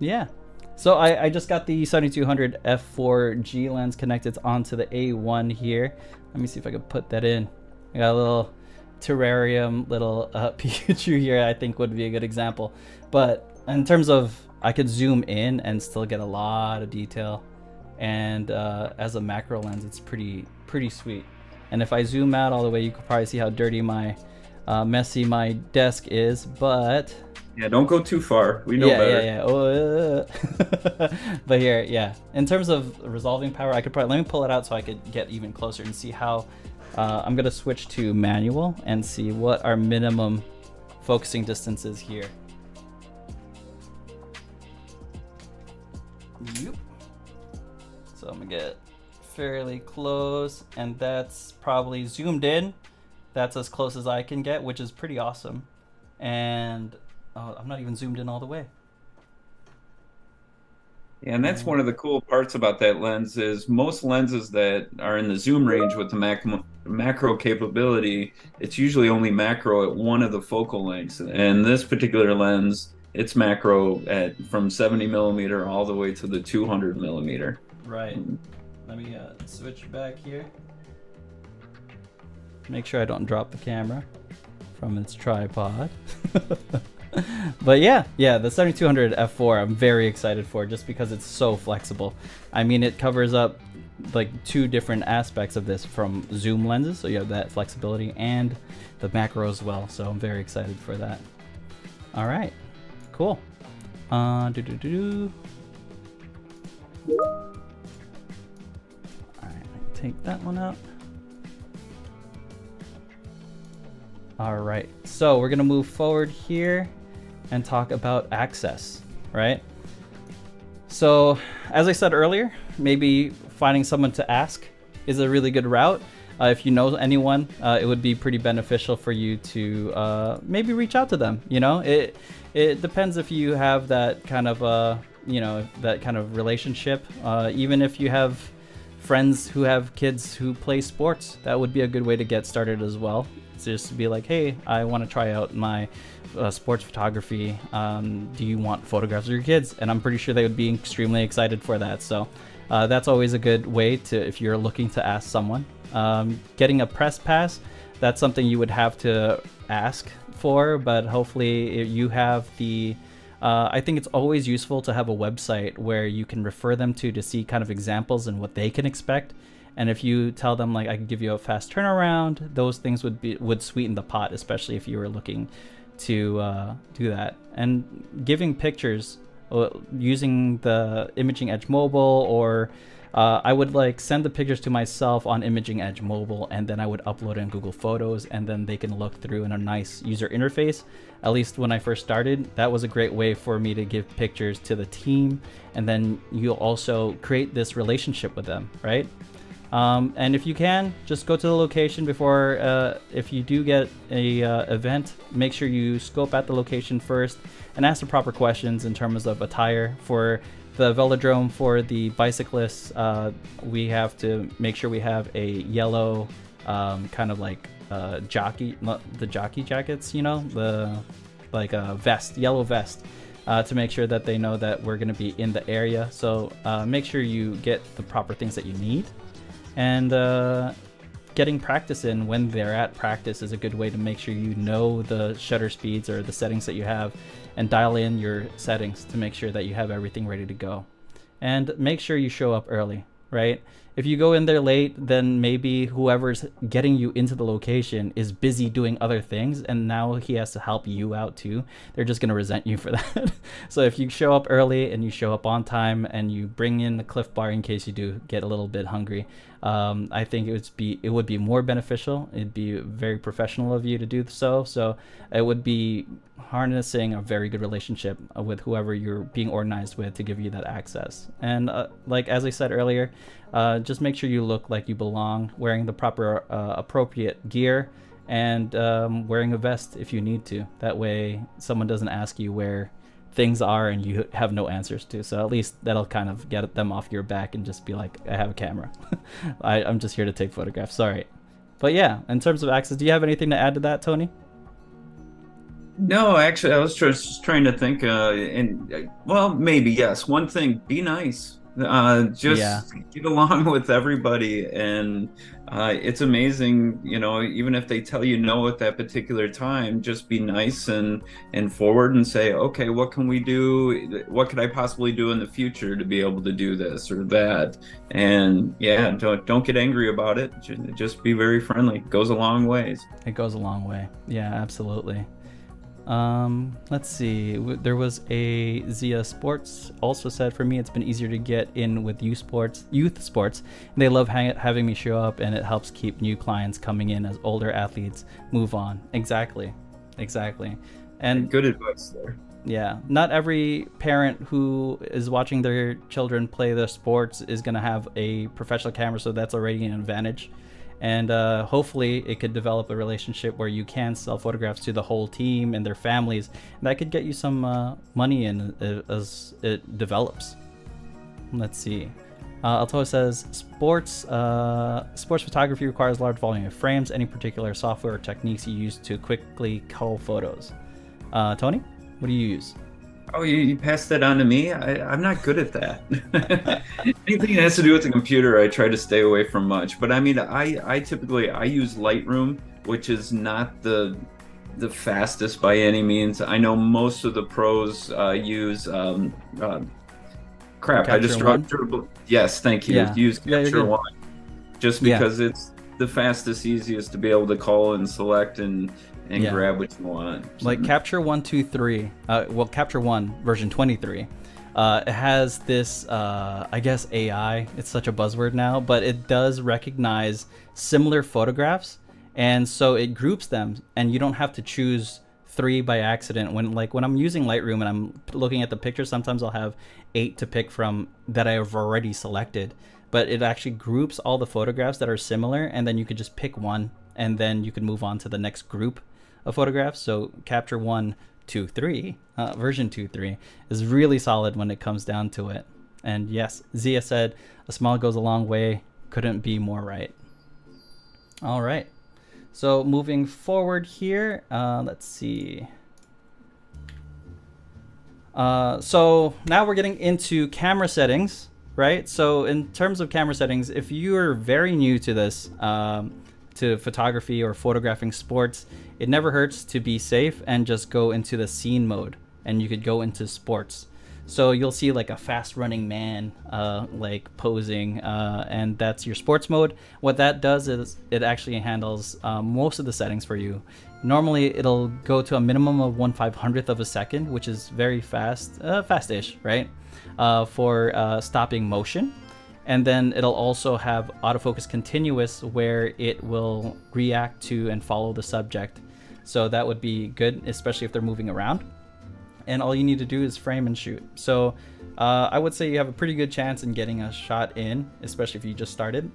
yeah, so I just got the 7200 f4G lens connected onto the A1 here. Let me see if I can put that in. I got a little terrarium, little Pikachu here, I think would be a good example. But in terms of, I could zoom in and still get a lot of detail, and as a macro lens, it's pretty sweet. And if I zoom out all the way, you could probably see how dirty messy my desk is. But Yeah, don't go too far. We know Yeah, yeah, better. yeah. Oh, but here, yeah. In terms of resolving power, I could probably let me pull it out so I could get even closer and see how. I'm gonna switch to manual and see what our minimum focusing distance is here. Yep. So I'm gonna get fairly close, and that's probably zoomed in. That's as close as I can get, which is pretty awesome. And I'm not even zoomed in all the way. Yeah, and that's one of the cool parts about that lens is most lenses that are in the zoom range with the macro capability, it's usually only macro at one of the focal lengths. And this particular lens, it's macro at from 70 millimeter all the way to the 200 millimeter. Right. Let me switch back here. Make sure I don't drop the camera from its tripod. But yeah, the 7200 f4 I'm very excited for, just because it's so flexible. I mean, it covers up like two different aspects of this, from zoom lenses, so you have that flexibility, and the macro as well. So I'm very excited for that. All right, cool. All right, take that one out. All right, so we're gonna move forward here and talk about access, right? So, as I said earlier, maybe finding someone to ask is a really good route. If you know anyone, it would be pretty beneficial for you to maybe reach out to them. You know, it depends if you have that kind of that kind of relationship. Even if you have friends who have kids who play sports, that would be a good way to get started as well. It's just to be like, hey, I want to try out my sports photography. Do you want photographs of your kids? And I'm pretty sure they would be extremely excited for that. So that's always a good way to, if you're looking to ask someone. Getting a press pass, that's something you would have to ask for, but hopefully you have the I think it's always useful to have a website where you can refer them to see kind of examples and what they can expect. And if you tell them, like, I can give you a fast turnaround, those things would sweeten the pot, especially if you were looking to do that. And giving pictures using the Imaging Edge Mobile, or I would like send the pictures to myself on Imaging Edge Mobile, and then I would upload it in Google Photos, and then they can look through in a nice user interface. At least when I first started, that was a great way for me to give pictures to the team, and then you'll also create this relationship with them, right? And if you can, just go to the location before, if you do get a event, make sure you scope out the location first and ask the proper questions in terms of attire. For the velodrome, for the bicyclists, we have to make sure we have a yellow kind of like jockey, the jockey jackets, you know, the like a vest, yellow vest, to make sure that they know that we're going to be in the area. So make sure you get the proper things that you need. And getting practice in when they're at practice is a good way to make sure you know the shutter speeds or the settings that you have, and dial in your settings to make sure that you have everything ready to go. And make sure you show up early, right? If you go in there late, then maybe whoever's getting you into the location is busy doing other things, and now he has to help you out too. They're just going to resent you for that. So if you show up early and you show up on time and you bring in the Cliff Bar in case you do get a little bit hungry, I think it would be more beneficial. It'd be very professional of you to do so. So it would be harnessing a very good relationship with whoever you're being organized with to give you that access. And like as I said earlier, just make sure you look like you belong, wearing the proper appropriate gear, and wearing a vest if you need to. That way someone doesn't ask you where things are and you have no answers to. So at least that'll kind of get them off your back and just be like, I have a camera. I'm just here to take photographs. Sorry. But yeah, in terms of access, do you have anything to add to that, Tony? No, actually, I was just trying to think, well, maybe yes. One thing, be nice. Just get along with everybody, and it's amazing, you know, even if they tell you no at that particular time, just be nice and forward and say, okay, what can we do? What could I possibly do in the future to be able to do this or that? And yeah, don't get angry about it. Just be very friendly. It goes a long ways. It goes a long way. Yeah, absolutely. Let's see. There was a Zia Sports also said, for me, it's been easier to get in with youth sports. And they love having me show up, and it helps keep new clients coming in as older athletes move on. Exactly. And good advice there. Yeah, not every parent who is watching their children play the sports is going to have a professional camera, so that's already an advantage. And hopefully it could develop a relationship where you can sell photographs to the whole team and their families, and that could get you some money in as it develops. Let's see. Altoa says, sports photography requires large volume of frames. Any particular software or techniques you use to quickly cull photos? Tony, what do you use? Oh, you passed that on to me? I'm not good at that. Anything that has to do with the computer, I try to stay away from much. But I mean, I typically use Lightroom, which is not the fastest by any means. I know most of the pros use Yes, thank you. Yeah. Use Capture One, just because it's the fastest, easiest to be able to call and select and grab what you want. Like Capture 123, Capture One version 23, it has this, I guess AI. It's such a buzzword now, but it does recognize similar photographs, and so it groups them, and you don't have to choose 3 by accident. When I'm using Lightroom and I'm looking at the picture, sometimes I'll have 8 to pick from that I have already selected, but it actually groups all the photographs that are similar, and then you could just pick one, and then you can move on to the next group of photographs. So Capture 123, version 2.3 is really solid when it comes down to it. And yes, Zia said, a smile goes a long way. Couldn't be more right. All right. So moving forward here, let's see. So now we're getting into camera settings, right? So in terms of camera settings, if you're very new to this, to photography or photographing sports, it never hurts to be safe and just go into the scene mode, and you could go into sports. So you'll see like a fast running man like posing, and that's your sports mode. What that does is it actually handles most of the settings for you. Normally it'll go to a minimum of 1/500th of a second, which is very fast, fast-ish, right? For stopping motion. And then it'll also have autofocus continuous, where it will react to and follow the subject. So that would be good, especially if they're moving around. And all you need to do is frame and shoot. So I would say you have a pretty good chance in getting a shot in, especially if you just started.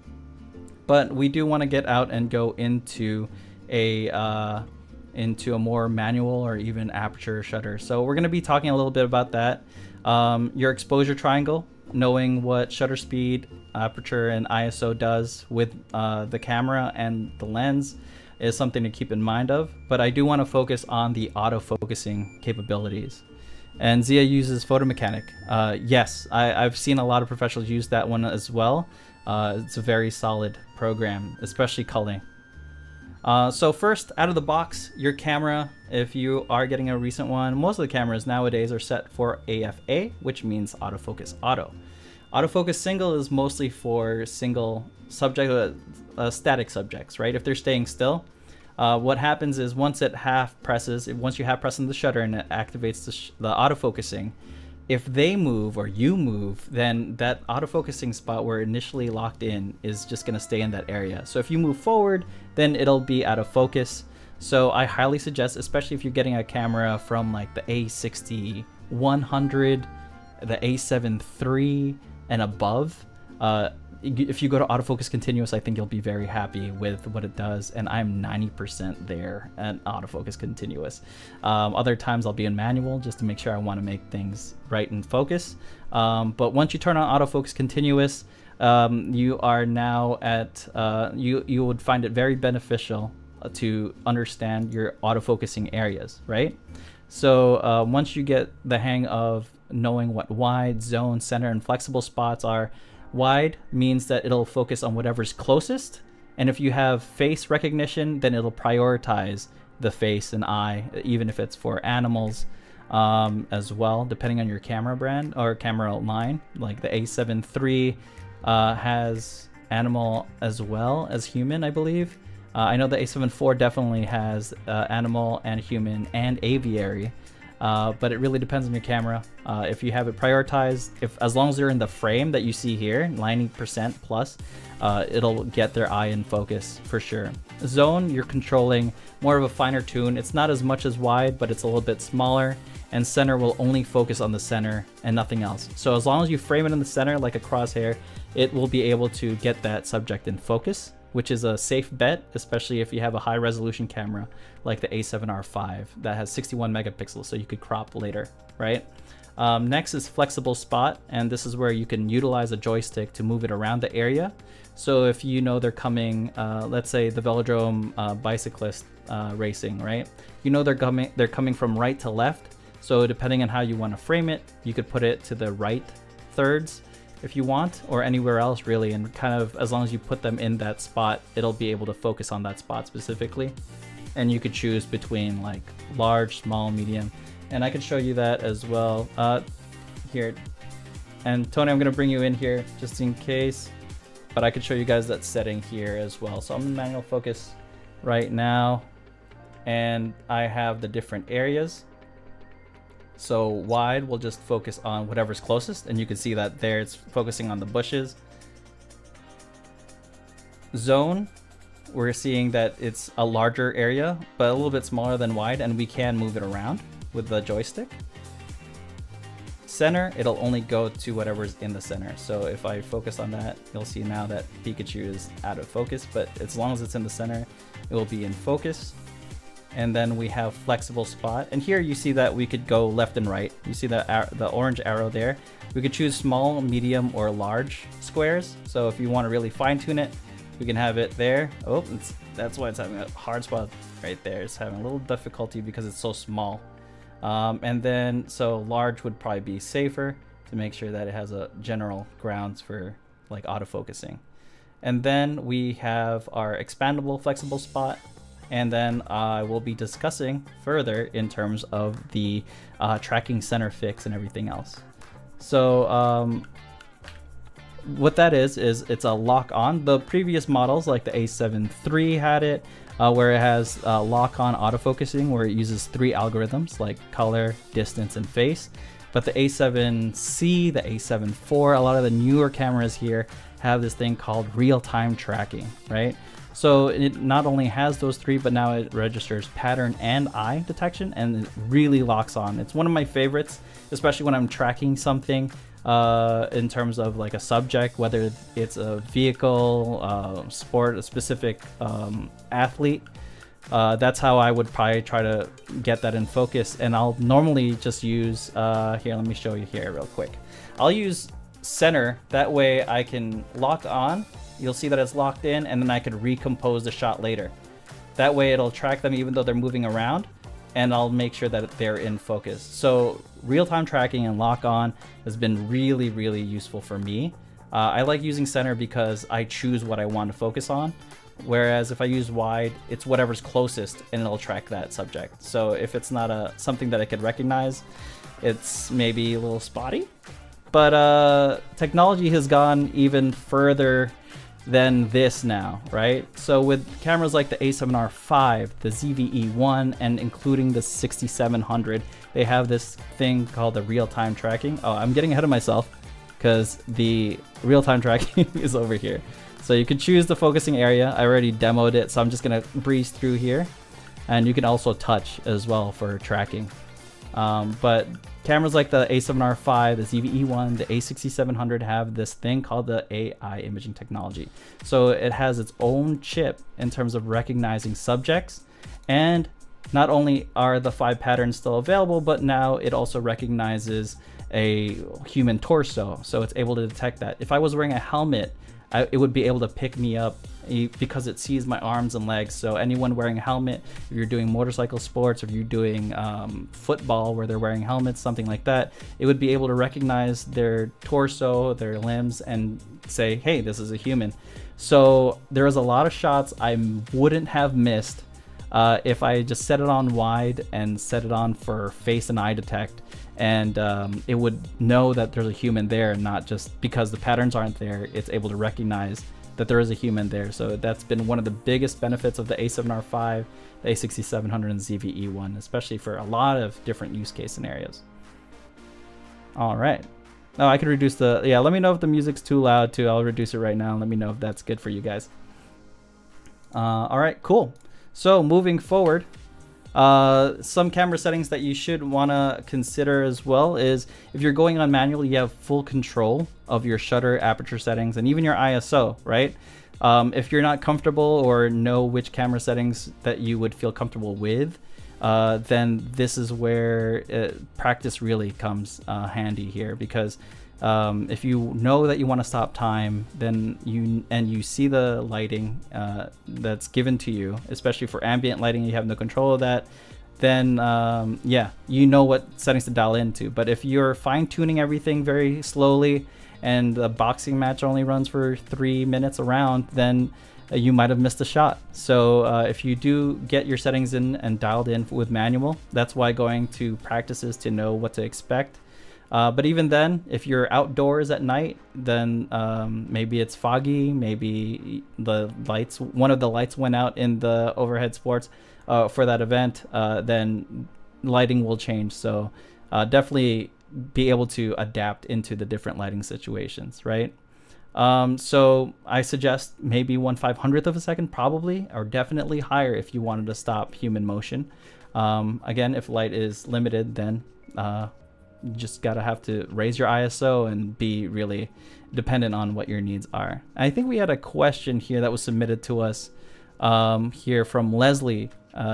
But we do want to get out and go into a more manual or even aperture shutter. So we're going to be talking a little bit about that. Your exposure triangle, knowing what shutter speed, aperture, and ISO does with the camera and the lens is something to keep in mind of. But I do want to focus on the autofocusing capabilities. And Zia uses Photo Mechanic. Yes, I've seen a lot of professionals use that one as well. It's a very solid program, especially culling. So first, out of the box, your camera, if you are getting a recent one, most of the cameras nowadays are set for AFA, which means autofocus auto. Autofocus single is mostly for single subject, static subjects, right? If they're staying still, what happens is once you half pressing the shutter and it activates the autofocusing, if they move or you move, then that autofocusing spot where initially locked in is just going to stay in that area. So if you move forward, then it'll be out of focus. So I highly suggest, especially if you're getting a camera from like the A60-100, the A7 III and above, if you go to autofocus continuous, I think you'll be very happy with what it does, and I'm 90% there at autofocus continuous. Other times I'll be in manual just to make sure I want to make things right in focus. But once you turn on autofocus continuous, you are now at you would find it very beneficial to understand your autofocusing areas, right? So once you get the hang of knowing what wide, zone, center, and flexible spots are, wide means that it'll focus on whatever's closest, and if you have face recognition, then it'll prioritize the face and eye, even if it's for animals as well, depending on your camera brand or camera line. Like the A7 III has animal as well as human, I believe. I know the A7 IV definitely has animal and human and aviary, but it really depends on your camera. If you have it prioritized, as long as they're in the frame that you see here, 90% plus, it'll get their eye in focus for sure. Zone, you're controlling more of a finer tune. It's not as much as wide, but it's a little bit smaller. And center will only focus on the center and nothing else. So as long as you frame it in the center like a crosshair, it will be able to get that subject in focus, which is a safe bet, especially if you have a high resolution camera like the A7R5 that has 61 megapixels, so you could crop later, right? Next is flexible spot, and this is where you can utilize a joystick to move it around the area. So if you know they're coming, let's say the velodrome bicyclist racing, right? You know they're coming from right to left. So depending on how you want to frame it, you could put it to the right thirds if you want, or anywhere else really, and kind of as long as you put them in that spot, it'll be able to focus on that spot specifically. And you could choose between like large, small, medium, and I could show you that as well here. And Tony, I'm gonna bring you in here just in case, but I could show you guys that setting here as well. So I'm in manual focus right now, and I have the different areas. So wide will just focus on whatever's closest, and you can see that there it's focusing on the bushes. Zone, we're seeing that it's a larger area, but a little bit smaller than wide, and we can move it around with the joystick. Center, it'll only go to whatever's in the center. So if I focus on that, you'll see now that Pikachu is out of focus, but as long as it's in the center, it will be in focus. And then we have flexible spot, and here you see that we could go left and right. You see the orange arrow there. We could choose small, medium, or large squares. So if you want to really fine tune it, we can have it there. Oh, that's why it's having a hard spot right there. It's having a little difficulty because it's so small. And then so large would probably be safer to make sure that it has a general grounds for like autofocusing. And then we have our expandable flexible spot. And then I will be discussing further in terms of the tracking center fix and everything else. So what that is it's a lock on. The previous models like the A7 III had it where it has lock on autofocusing, where it uses 3 algorithms like color, distance, and face. But the A7C, the A7 IV, a lot of the newer cameras here have this thing called real-time tracking, right? So it not only has those 3, but now it registers pattern and eye detection, and it really locks on. It's one of my favorites, especially when I'm tracking something in terms of like a subject, whether it's a vehicle, sport, a specific athlete. That's how I would probably try to get that in focus. And I'll normally just use, here, let me show you here real quick. I'll use center, that way I can lock on. You'll see that it's locked in, and then I could recompose the shot later. That way it'll track them even though they're moving around, and I'll make sure that they're in focus. So real-time tracking and lock on has been really, really useful for me. I like using center because I choose what I want to focus on, whereas if I use wide, it's whatever's closest and it'll track that subject. So if it's not something that I could recognize, it's maybe a little spotty. But technology has gone even further than this now, right? So with cameras like the A7R5, the ZVE1, and including the 6700, they have this thing called the real-time tracking. Oh, I'm getting ahead of myself because the real-time tracking is over here. So you can choose the focusing area. I already demoed it, so I'm just gonna breeze through here. And you can also touch as well for tracking. But cameras like the A7R5, the ZVE1, the A6700 have this thing called the AI imaging technology. So it has its own chip in terms of recognizing subjects, and not only are the 5 patterns still available, but now it also recognizes a human torso. So it's able to detect that. If I was wearing a helmet, it would be able to pick me up because it sees my arms and legs. So anyone wearing a helmet, if you're doing motorcycle sports, if you're doing football where they're wearing helmets, something like that, it would be able to recognize their torso, their limbs, and say, hey, this is a human. So there's a lot of shots I wouldn't have missed if I just set it on wide and set it on for face and eye detect. And it would know that there's a human there, not just because the patterns aren't there, it's able to recognize that there is a human there. So that's been one of the biggest benefits of the A7R5, the A6700, and ZVE1, especially for a lot of different use case scenarios. All right. Oh, I can reduce the, yeah, let me know if the music's too loud too. I'll reduce it right now and let me know if that's good for you guys. All right, cool. So moving forward, some camera settings that you should want to consider as well is if you're going on manual, you have full control of your shutter, aperture settings, and even your ISO, right? If you're not comfortable or know which camera settings that you would feel comfortable with, then this is where practice really comes handy here, because if you know that you want to stop time, then you see the lighting that's given to you, especially for ambient lighting, you have no control of that, then yeah, you know what settings to dial into. But if you're fine-tuning everything very slowly and the boxing match only runs for 3 minutes around, then you might have missed a shot. So if you do get your settings in and dialed in with manual, that's why going to practice is to know what to expect. But even then, if you're outdoors at night, then maybe it's foggy, maybe one of the lights went out in the overhead sports for that event, then lighting will change. So definitely be able to adapt into the different lighting situations, right? So I suggest maybe 1/500th of a second, probably, or definitely higher if you wanted to stop human motion. Again, if light is limited, then you just have to raise your ISO and be really dependent on what your needs are. I think we had a question here that was submitted to us here from Leslie,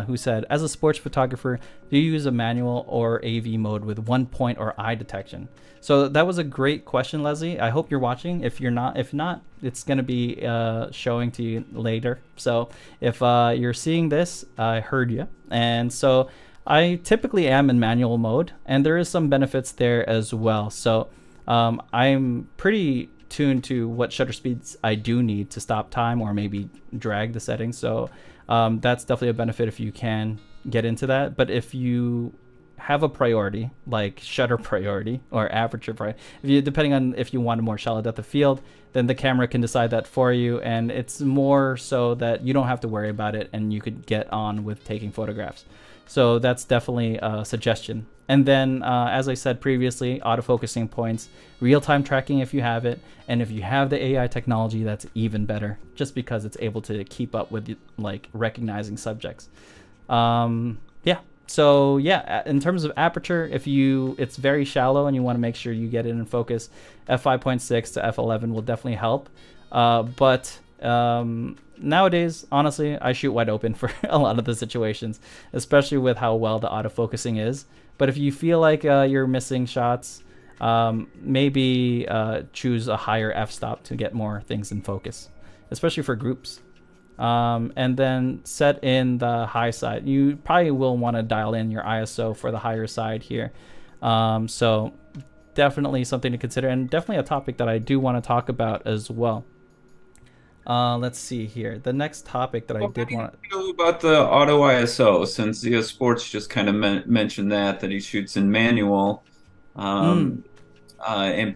who said, as a sports photographer, do you use a manual or AV mode with 1-point or eye detection? So that was a great question, Leslie. I hope you're watching. If not, it's going to be showing to you later. So if you're seeing this, I heard you. And so I typically am in manual mode, and there is some benefits there as well. So I'm pretty tuned to what shutter speeds I do need to stop time or maybe drag the settings. So that's definitely a benefit if you can get into that. But if you have a priority like shutter priority or aperture priority, depending on if you want a more shallow depth of field, then the camera can decide that for you, and it's more so that you don't have to worry about it and you could get on with taking photographs. So that's definitely a suggestion. And then, as I said previously, autofocusing points, real-time tracking if you have it, and if you have the AI technology, that's even better, just because it's able to keep up with like recognizing subjects. Yeah. So yeah, in terms of aperture, it's very shallow and you want to make sure you get it in focus, f5.6 to f11 will definitely help. But nowadays, honestly, I shoot wide open for a lot of the situations, especially with how well the autofocusing is. But if you feel like you're missing shots, maybe choose a higher f-stop to get more things in focus, especially for groups. And then set in the high side. You probably will want to dial in your ISO for the higher side here. So definitely something to consider, and definitely a topic that I do want to talk about as well. Let's see here. The next topic that I did want to feel about the auto ISO, since ZS Sports just kind of mentioned that he shoots in manual, and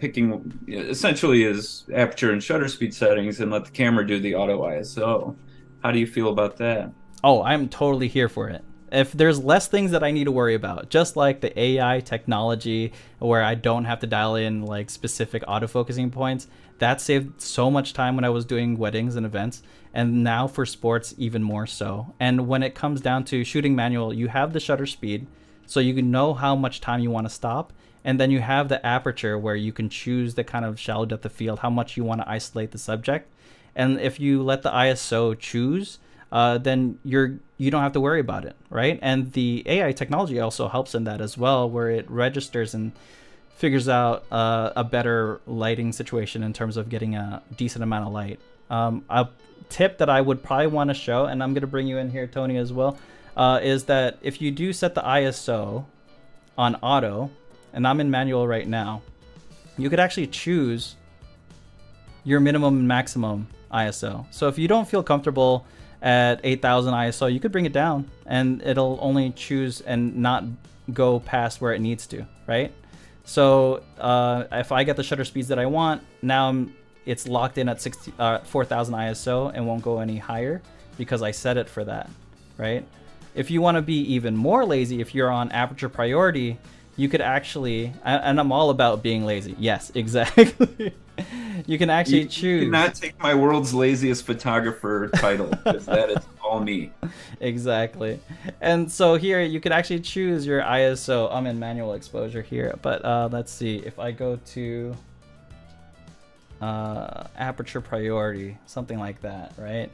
picking essentially his aperture and shutter speed settings and let the camera do the auto ISO. How do you feel about that? Oh, I'm totally here for it. If there's less things that I need to worry about, just like the AI technology where I don't have to dial in like specific autofocusing points, that saved so much time when I was doing weddings and events, and now for sports even more so. And when it comes down to shooting manual, you have the shutter speed, so you can know how much time you want to stop, and then you have the aperture where you can choose the kind of shallow depth of field, how much you want to isolate the subject. And if you let the ISO choose, then you don't have to worry about it, right? And the AI technology also helps in that as well, where it registers and figures out a better lighting situation in terms of getting a decent amount of light. A tip that I would probably want to show, and I'm going to bring you in here, Tony, as well, is that if you do set the ISO on auto, and I'm in manual right now, you could actually choose your minimum and maximum ISO. So if you don't feel comfortable at 8,000 ISO, you could bring it down and it'll only choose and not go past where it needs to, right? So if I get the shutter speeds that I want, now I'm it's locked in at 4000 ISO and won't go any higher because I set it for that, right? If you want to be even more lazy, if you're on aperture priority, you could actually, and I'm all about being lazy. Yes, exactly. You can actually choose. You cannot take my world's laziest photographer title, because that is all me. Exactly. And so here you could actually choose your ISO. I'm in manual exposure here, but let's see. If I go to aperture priority, something like that, right?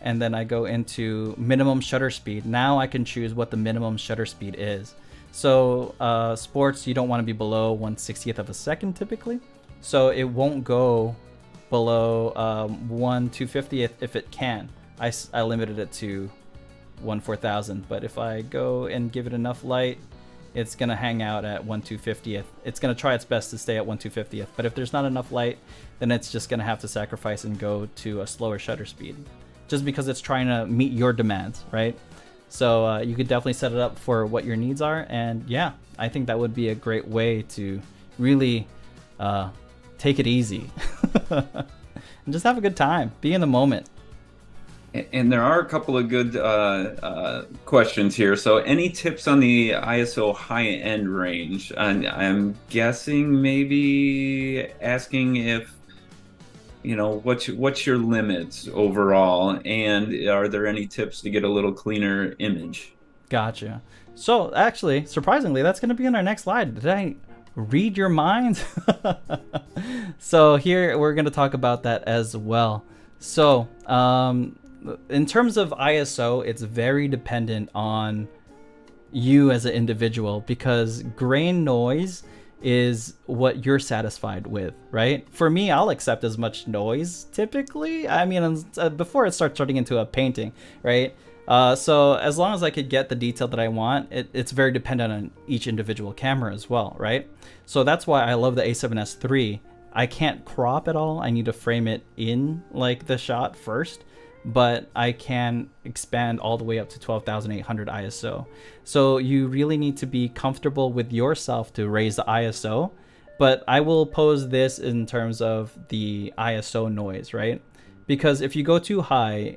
And then I go into minimum shutter speed. Now I can choose what the minimum shutter speed is. So sports, you don't want to be below 1/60th of a second typically. So it won't go below 1/250th if it can. I limited it to 1/4000. But if I go and give it enough light, it's going to hang out at 1/250th. It's going to try its best to stay at 1/250th. But if there's not enough light, then it's just going to have to sacrifice and go to a slower shutter speed, just because it's trying to meet your demands, right? So you could definitely set it up for what your needs are. And yeah, I think that would be a great way to really take it easy and just have a good time, be in the moment. And there are a couple of good questions here. So any tips on the ISO high-end range? And I'm guessing maybe asking if, you know, what's your limits overall, and are there any tips to get a little cleaner image? Gotcha. So actually, surprisingly, that's going to be in our next slide. Did I read your mind? So here we're going to talk about that as well. So in terms of ISO, it's very dependent on you as an individual, because grain noise is what you're satisfied with, right? For me, I'll accept as much noise typically. I mean, before it starts turning into a painting, right? So as long as I could get the detail that I want, it's very dependent on each individual camera as well, right? So that's why I love the A7S III. I can't crop at all. I need to frame it in like the shot first, but I can expand all the way up to 12,800 ISO. So you really need to be comfortable with yourself to raise the ISO. But I will pose this in terms of the ISO noise, right? Because if you go too high,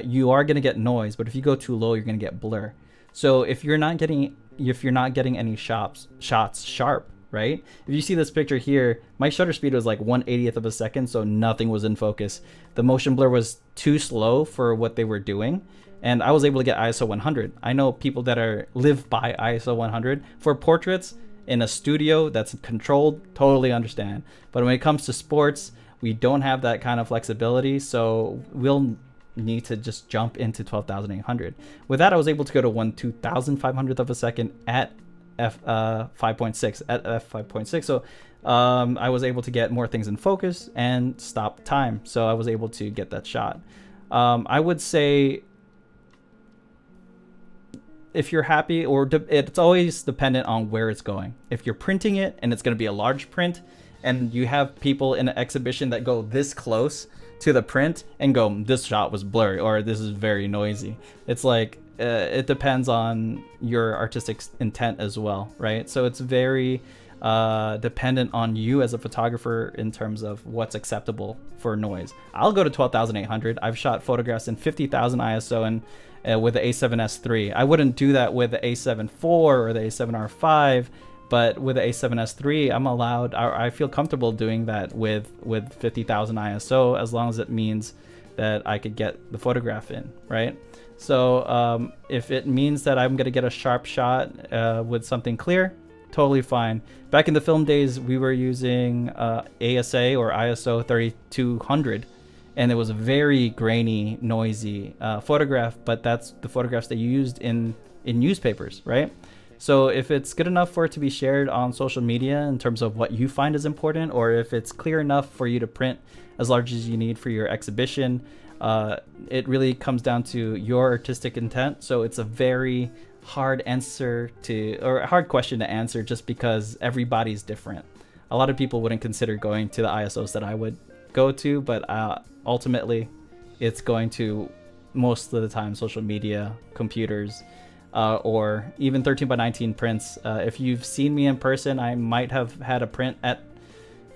you are going to get noise, but if you go too low, you're going to get blur. So if you're not getting any shots sharp, right? If you see this picture here, my shutter speed was like 1/80th of a second, so nothing was in focus. The motion blur was too slow for what they were doing, and I was able to get ISO 100. I know people that live by ISO 100 for portraits in a studio that's controlled, totally understand. But when it comes to sports, we don't have that kind of flexibility, so we'll need to just jump into 12,800. With that, I was able to go to 1/2500th of a second at f5.6. So I was able to get more things in focus and stop time. So I was able to get that shot. I would say if you're happy, or it's always dependent on where it's going. If you're printing it and it's going to be a large print, and you have people in an exhibition that go this close to the print and go, this shot was blurry, or this is very noisy. It's like, it depends on your artistic intent as well, right? So it's very dependent on you as a photographer in terms of what's acceptable for noise. I'll go to 12,800. I've shot photographs in 50,000 ISO and with the A7S III. I wouldn't do that with the A7 IV or the A7R5, but with the A7S III, I'm allowed. I feel comfortable doing that with 50,000 ISO, as long as it means that I could get the photograph in, right? So if it means that I'm gonna get a sharp shot with something clear, totally fine. Back in the film days, we were using ASA or ISO 3200, and it was a very grainy, noisy photograph, but that's the photographs they used in newspapers, right? So if it's good enough for it to be shared on social media in terms of what you find is important, or if it's clear enough for you to print as large as you need for your exhibition, it really comes down to your artistic intent. So it's a very hard question to answer, just because everybody's different. A lot of people wouldn't consider going to the ISOs that I would go to, but ultimately it's going to, most of the time, social media, computers, or even 13 by 19 prints. If you've seen me in person, I might have had a print at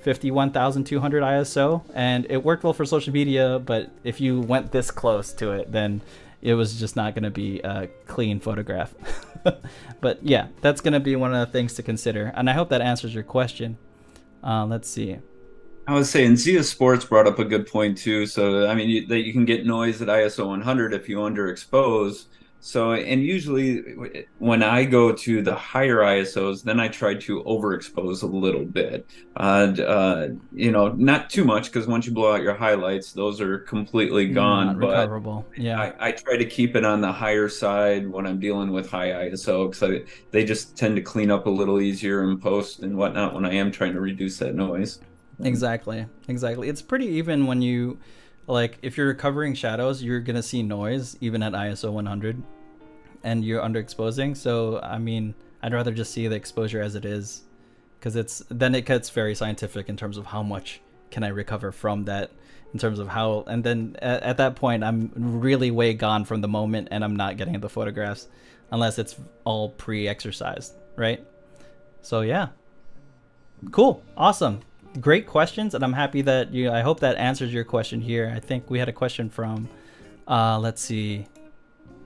51,200 ISO, and it worked well for social media, but if you went this close to it, then it was just not going to be a clean photograph. But yeah, that's going to be one of the things to consider, and I hope that answers your question. Let's see. I was saying Zia Sports brought up a good point too. So I mean, that you can get noise at ISO 100 if you underexpose. So, and usually when I go to the higher ISOs, then I try to overexpose a little bit. Not too much, because once you blow out your highlights, those are completely gone. Not recoverable. Yeah. I try to keep it on the higher side when I'm dealing with high ISO, because they just tend to clean up a little easier in post and whatnot when I am trying to reduce that noise. Exactly. It's pretty even when you, like, if you're recovering shadows, you're gonna see noise even at ISO 100, and you're underexposing. So I mean, I'd rather just see the exposure as it is, because then it gets very scientific in terms of how much can I recover from that, in terms of how, and then at that point I'm really way gone from the moment, and I'm not getting the photographs unless it's all pre-exercised, right? So yeah, cool, awesome. Great questions, and I'm happy that I hope that answers your question here. I think we had a question from, let's see.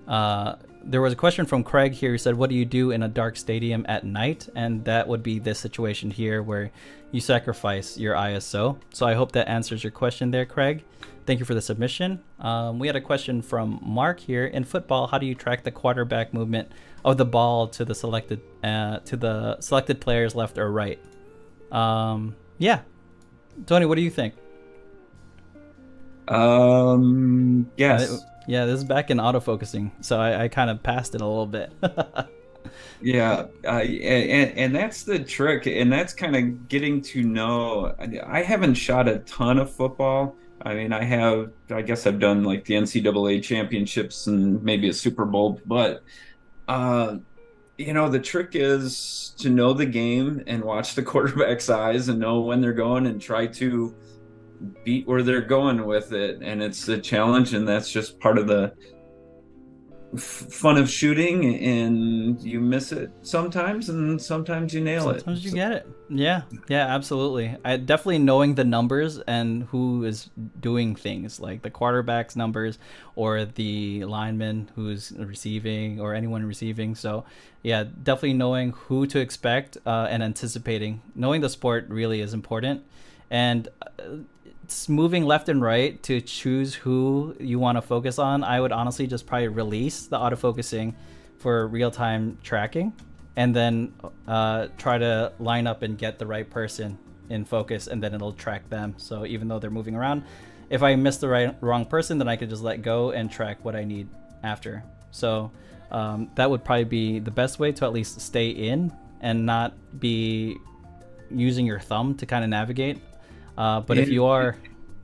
There was a question from Craig here. He said, what do you do in a dark stadium at night? And that would be this situation here where you sacrifice your ISO. So I hope that answers your question there, Craig. Thank you for the submission. We had a question from Mark here. In football, how do you track the quarterback movement of the ball to the selected players left or right? Yeah, Tony, what do you think? Yes. Yeah, this is back in autofocusing, so I kind of passed it a little bit. Yeah, and that's the trick, and that's kind of getting to know. I haven't shot a ton of football. I mean, I guess I've done like the NCAA championships and maybe a Super Bowl, but the trick is to know the game and watch the quarterback's eyes and know when they're going and try to beat where they're going with it. And it's a challenge, and that's just part of the fun of shooting, and you miss it sometimes, and sometimes you nail it. Sometimes you get it. Yeah, absolutely. I definitely knowing the numbers and who is doing things, like the quarterback's numbers or the lineman who's receiving or anyone receiving. So yeah, definitely knowing who to expect and anticipating. Knowing the sport really is important, and it's moving left and right to choose who you want to focus on. I would honestly just probably release the autofocusing for real-time tracking, and then try to line up and get the right person in focus, and then it'll track them. So even though they're moving around, if I miss the wrong person, then I could just let go and track what I need after. So that would probably be the best way to at least stay in and not be using your thumb to kind of navigate. But if you are,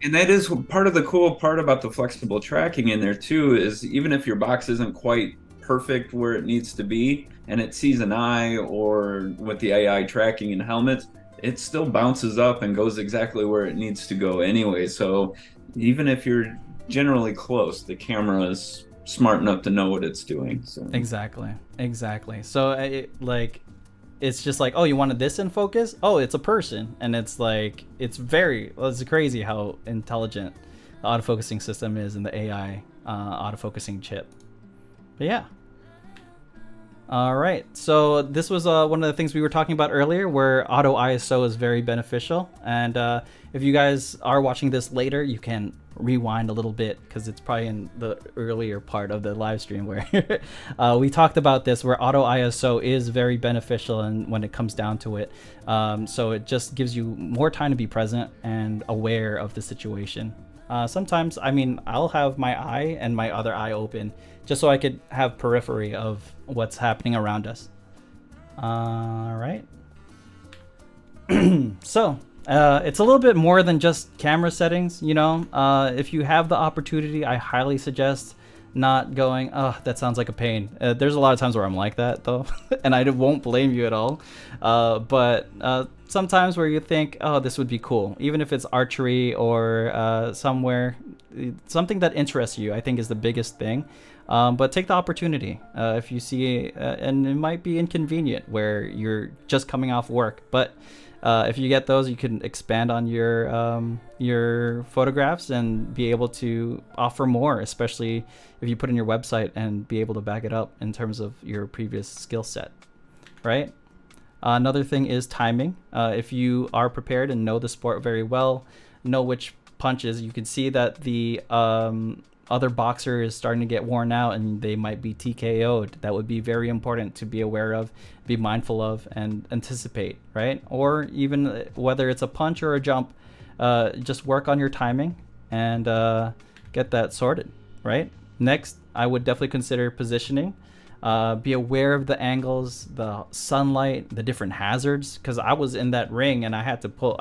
and that is part of the cool part about the flexible tracking in there too, is even if your box isn't quite perfect where it needs to be, and it sees an eye, or with the AI tracking in helmets, it still bounces up and goes exactly where it needs to go anyway. So even if you're generally close, the camera is smart enough to know what it's doing. So exactly. So it's just like, oh, you wanted this in focus? Oh, it's a person. And it's like, it's crazy how intelligent the autofocusing system is in the AI autofocusing chip. But yeah. All right. So this was one of the things we were talking about earlier, where auto ISO is very beneficial. And if you guys are watching this later, you can rewind a little bit, because it's probably in the earlier part of the live stream where we talked about this, where auto ISO is very beneficial, and when it comes down to it, so it just gives you more time to be present and aware of the situation. Sometimes, I mean, I'll have my eye and my other eye open just so I could have periphery of what's happening around us. All right. So it's a little bit more than just camera settings, if you have the opportunity, I highly suggest not going, oh, that sounds like a pain. There's a lot of times where I'm like that though, and I won't blame you at all. But sometimes where you think, oh, this would be cool, even if it's archery or something that interests you, I think is the biggest thing. But take the opportunity if you see, and it might be inconvenient where you're just coming off work, but If you get those, you can expand on your photographs and be able to offer more, especially if you put in your website and be able to back it up in terms of your previous skill set, right? Another thing is timing. If you are prepared and know the sport very well, know which punches, you can see that the other boxer is starting to get worn out and they might be TKO'd. That would be very important to be aware of, be mindful of, and anticipate, right? Or even whether it's a punch or a jump, just work on your timing and get that sorted, right? Next, I would definitely consider positioning. Be aware of the angles, the sunlight, the different hazards, because I was in that ring and I had to pull.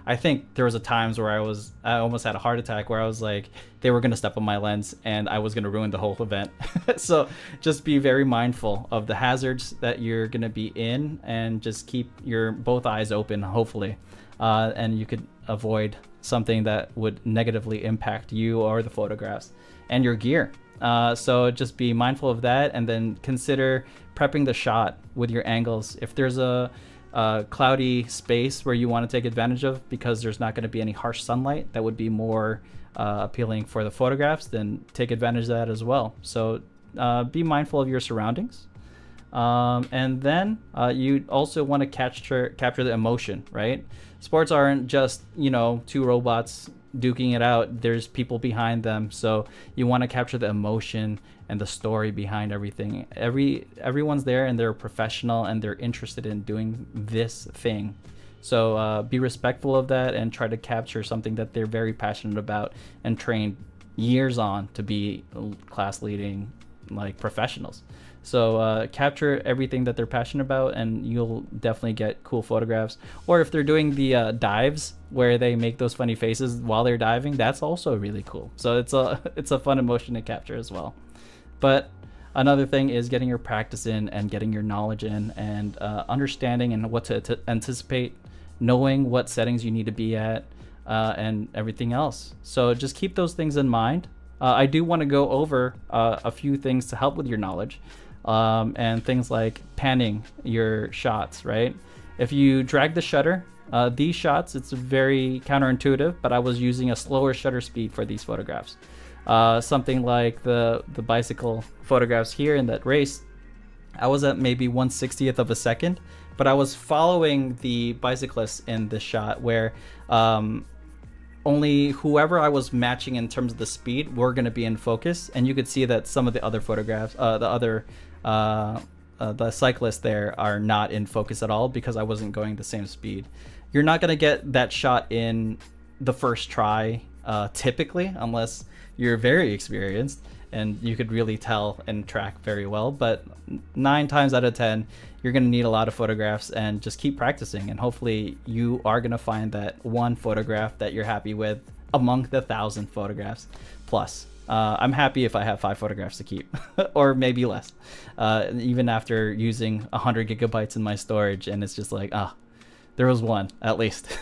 I think there was a times where I almost had a heart attack where I was like, they were gonna step on my lens and I was gonna ruin the whole event. So just be very mindful of the hazards that you're gonna be in and just keep your both eyes open, hopefully, and you could avoid something that would negatively impact you or the photographs and your gear. So just be mindful of that, and then consider prepping the shot with your angles. If there's a cloudy space where you want to take advantage of because there's not going to be any harsh sunlight that would be more appealing for the photographs, then take advantage of that as well. So be mindful of your surroundings. And then you also want to capture the emotion, right? Sports aren't just, two robots duking it out. There's people behind them, so you want to capture the emotion and the story behind everything. Everyone's there and they're a professional and they're interested in doing this thing, so be respectful of that and try to capture something that they're very passionate about and trained years on to be class leading like professionals. So capture everything that they're passionate about and you'll definitely get cool photographs. Or if they're doing the dives where they make those funny faces while they're diving, that's also really cool. So it's a fun emotion to capture as well. But another thing is getting your practice in and getting your knowledge in and understanding and what to anticipate, knowing what settings you need to be at, and everything else. So just keep those things in mind. I do want to go over a few things to help with your knowledge. And things like panning your shots, right? If you drag the shutter, these shots, it's very counterintuitive, but I was using a slower shutter speed for these photographs. Something like the bicycle photographs here in that race, I was at maybe 1/60th of a second, but I was following the bicyclist in this shot where only whoever I was matching in terms of the speed were going to be in focus, and you could see that some of the other photographs, the cyclists there are not in focus at all because I wasn't going the same speed. You're not going to get that shot in the first try typically, unless you're very experienced and you could really tell and track very well. But 9 times out of 10, you're going to need a lot of photographs, and just keep practicing, and hopefully you are going to find that one photograph that you're happy with among the 1,000 photographs plus. I'm happy if I have 5 photographs to keep or maybe less, even after using 100 gigabytes in my storage, and it's just like, there was one at least.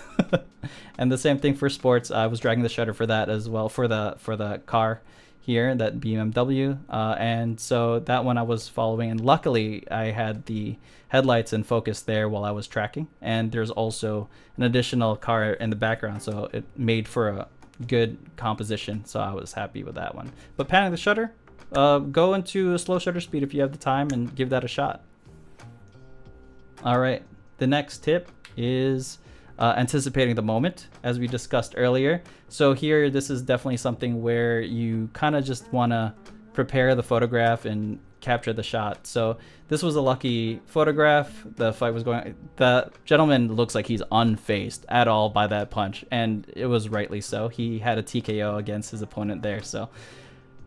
And the same thing for sports. I was dragging the shutter for that as well, for the car here, that BMW, and so that one I was following, and luckily I had the headlights in focus there while I was tracking, and there's also an additional car in the background, so it made for a good composition, so I was happy with that one. But panning the shutter, go into a slow shutter speed if you have the time and give that a shot. All right, the next tip is anticipating the moment, as we discussed earlier. So here, this is definitely something where you kind of just want to prepare the photograph and capture the shot. So this was a lucky photograph. The fight was going, the gentleman looks like he's unfazed at all by that punch, and it was rightly so. He had a TKO against his opponent there. So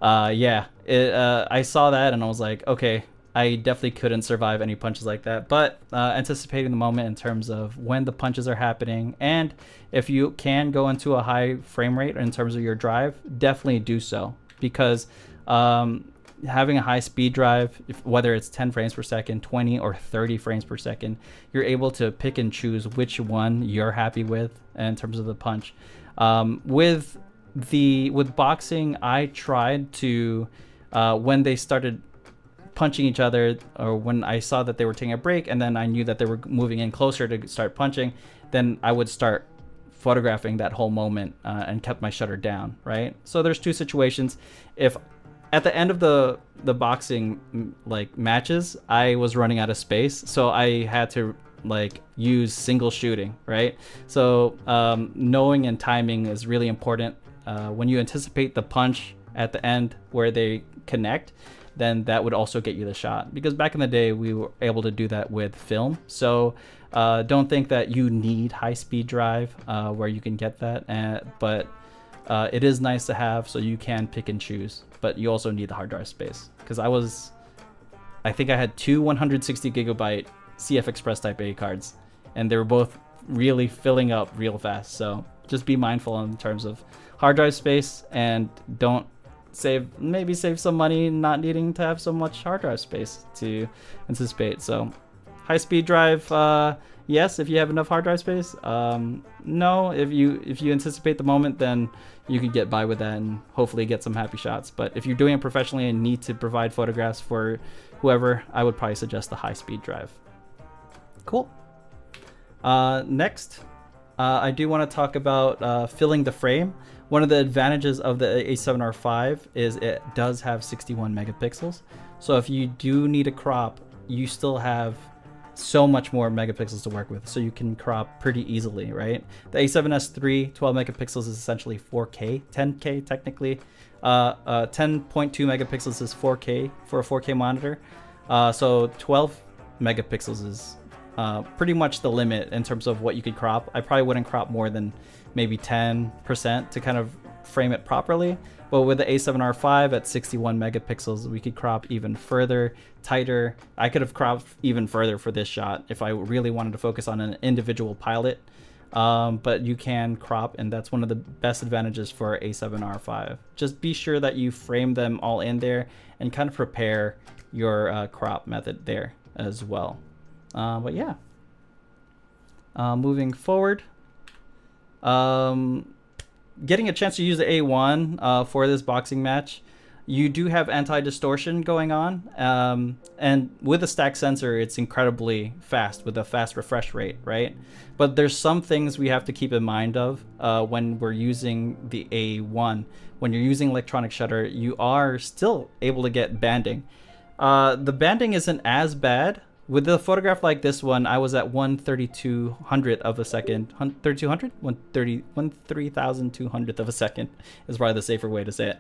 I saw that and I was like, okay, I definitely couldn't survive any punches like that. But anticipating the moment in terms of when the punches are happening, and if you can go into a high frame rate in terms of your drive, definitely do so, because having a high speed drive, whether it's 10 frames per second, 20 or 30 frames per second, you're able to pick and choose which one you're happy with in terms of the punch. With boxing, I tried to when they started punching each other, or when I saw that they were taking a break and then I knew that they were moving in closer to start punching, then I would start photographing that whole moment and kept my shutter down, right? So there's two situations. If at the end of the boxing like matches, I was running out of space, so I had to like use single shooting, right? So knowing and timing is really important. When you anticipate the punch at the end where they connect, then that would also get you the shot, because back in the day we were able to do that with film. So don't think that you need high speed drive where you can get that, but it is nice to have, so you can pick and choose, but you also need the hard drive space. Because I think I had two 160 gigabyte CF Express Type A cards, and they were both really filling up real fast. So just be mindful in terms of hard drive space, and maybe save some money not needing to have so much hard drive space to anticipate. So high speed drive, yes, if you have enough hard drive space. No, if you anticipate the moment, then you could get by with that and hopefully get some happy shots. But if you're doing it professionally and need to provide photographs for whoever, I would probably suggest the high speed drive. Cool. Next, I do want to talk about filling the frame. One of the advantages of the A7R5 is it does have 61 megapixels. So if you do need a crop, you still have so much more megapixels to work with, so you can crop pretty easily, right? The A7S III 12 megapixels is essentially 4K, 10K technically. 10.2 megapixels is 4K for a 4K monitor. So 12 megapixels is pretty much the limit in terms of what you could crop. I probably wouldn't crop more than maybe 10% to kind of frame it properly. But with the A7R5 at 61 megapixels, we could crop even further, tighter. I could have cropped even further for this shot if I really wanted to focus on an individual pilot. But you can crop, and that's one of the best advantages for A7R5. Just be sure that you frame them all in there and kind of prepare your crop method there as well. But yeah, moving forward, getting a chance to use the A1 for this boxing match, you do have anti-distortion going on, and with a stack sensor, it's incredibly fast with a fast refresh rate, right? But there's some things we have to keep in mind of when we're using the A1. When you're using electronic shutter, you are still able to get banding. The banding isn't as bad. With the photograph like this one, I was at 1/3200th of a second. 3200? 1/3200th of a second is probably the safer way to say it.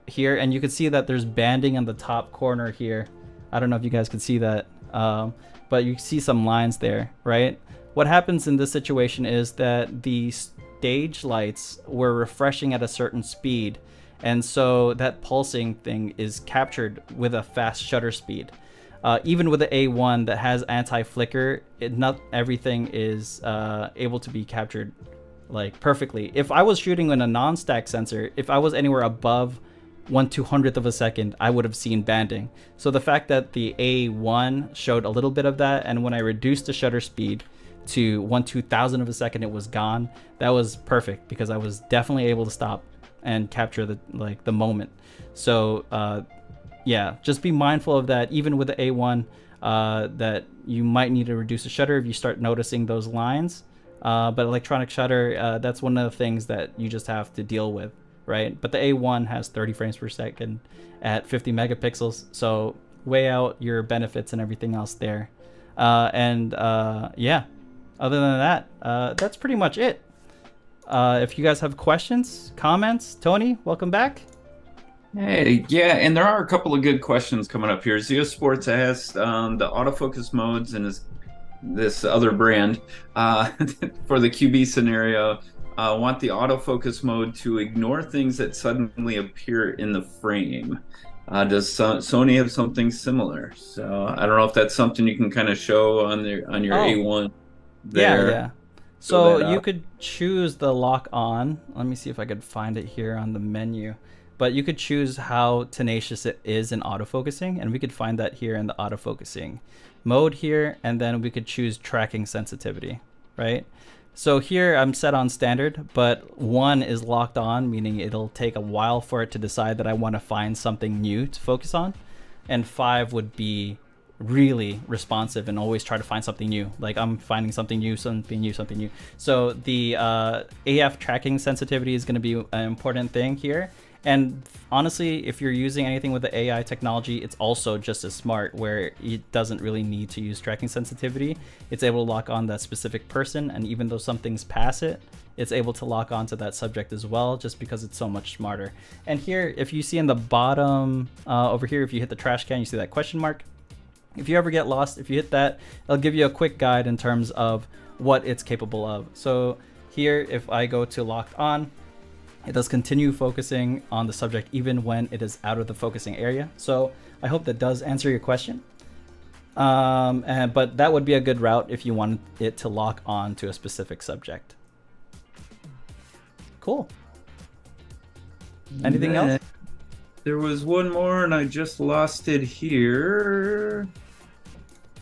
Here, and you can see that there's banding in the top corner here. I don't know if you guys can see that, but you see some lines there, right? What happens in this situation is that the stage lights were refreshing at a certain speed, and so that pulsing thing is captured with a fast shutter speed. Even with the A1 that has anti-flicker, not everything is able to be captured like perfectly. If I was shooting in a non-stack sensor, if I was anywhere above 1/200th of a second, I would have seen banding. So the fact that the A1 showed a little bit of that, and when I reduced the shutter speed to 1/2000th of a second, it was gone. That was perfect, because I was definitely able to stop and capture the moment. So yeah, just be mindful of that. Even with the A1, that you might need to reduce the shutter if you start noticing those lines. But electronic shutter, that's one of the things that you just have to deal with, right? But the A1 has 30 frames per second at 50 megapixels, so weigh out your benefits and everything else there. Yeah, other than that, that's pretty much it. If you guys have questions, comments, Tony, welcome back. Hey, yeah, and there are a couple of good questions coming up here. Zio Sports asked the autofocus modes and this other brand for the QB scenario want the autofocus mode to ignore things that suddenly appear in the frame. Does Sony have something similar? So I don't know if that's something you can kind of show on your A1 there. Yeah. So you could choose the lock on. Let me see if I could find it here on the menu. But you could choose how tenacious it is in autofocusing, and we could find that here in the autofocusing mode here, and then we could choose tracking sensitivity, right? So here I'm set on standard, but 1 is locked on, meaning it'll take a while for it to decide that I want to find something new to focus on. and 5 would be really responsive and always try to find something new. Like I'm finding something new, something new, something new. So the AF tracking sensitivity is going to be an important thing here. And honestly, if you're using anything with the AI technology, it's also just as smart, where it doesn't really need to use tracking sensitivity. It's able to lock on that specific person, and even though some things pass it, it's able to lock onto that subject as well, just because it's so much smarter. And here, if you see in the bottom over here, if you hit the trash can, you see that question mark. If you ever get lost, if you hit that, it'll give you a quick guide in terms of what it's capable of. So here, if I go to locked on, it does continue focusing on the subject even when it is out of the focusing area. So I hope that does answer your question. But that would be a good route if you want it to lock on to a specific subject. Cool. Anything else? There was one more and I just lost it here.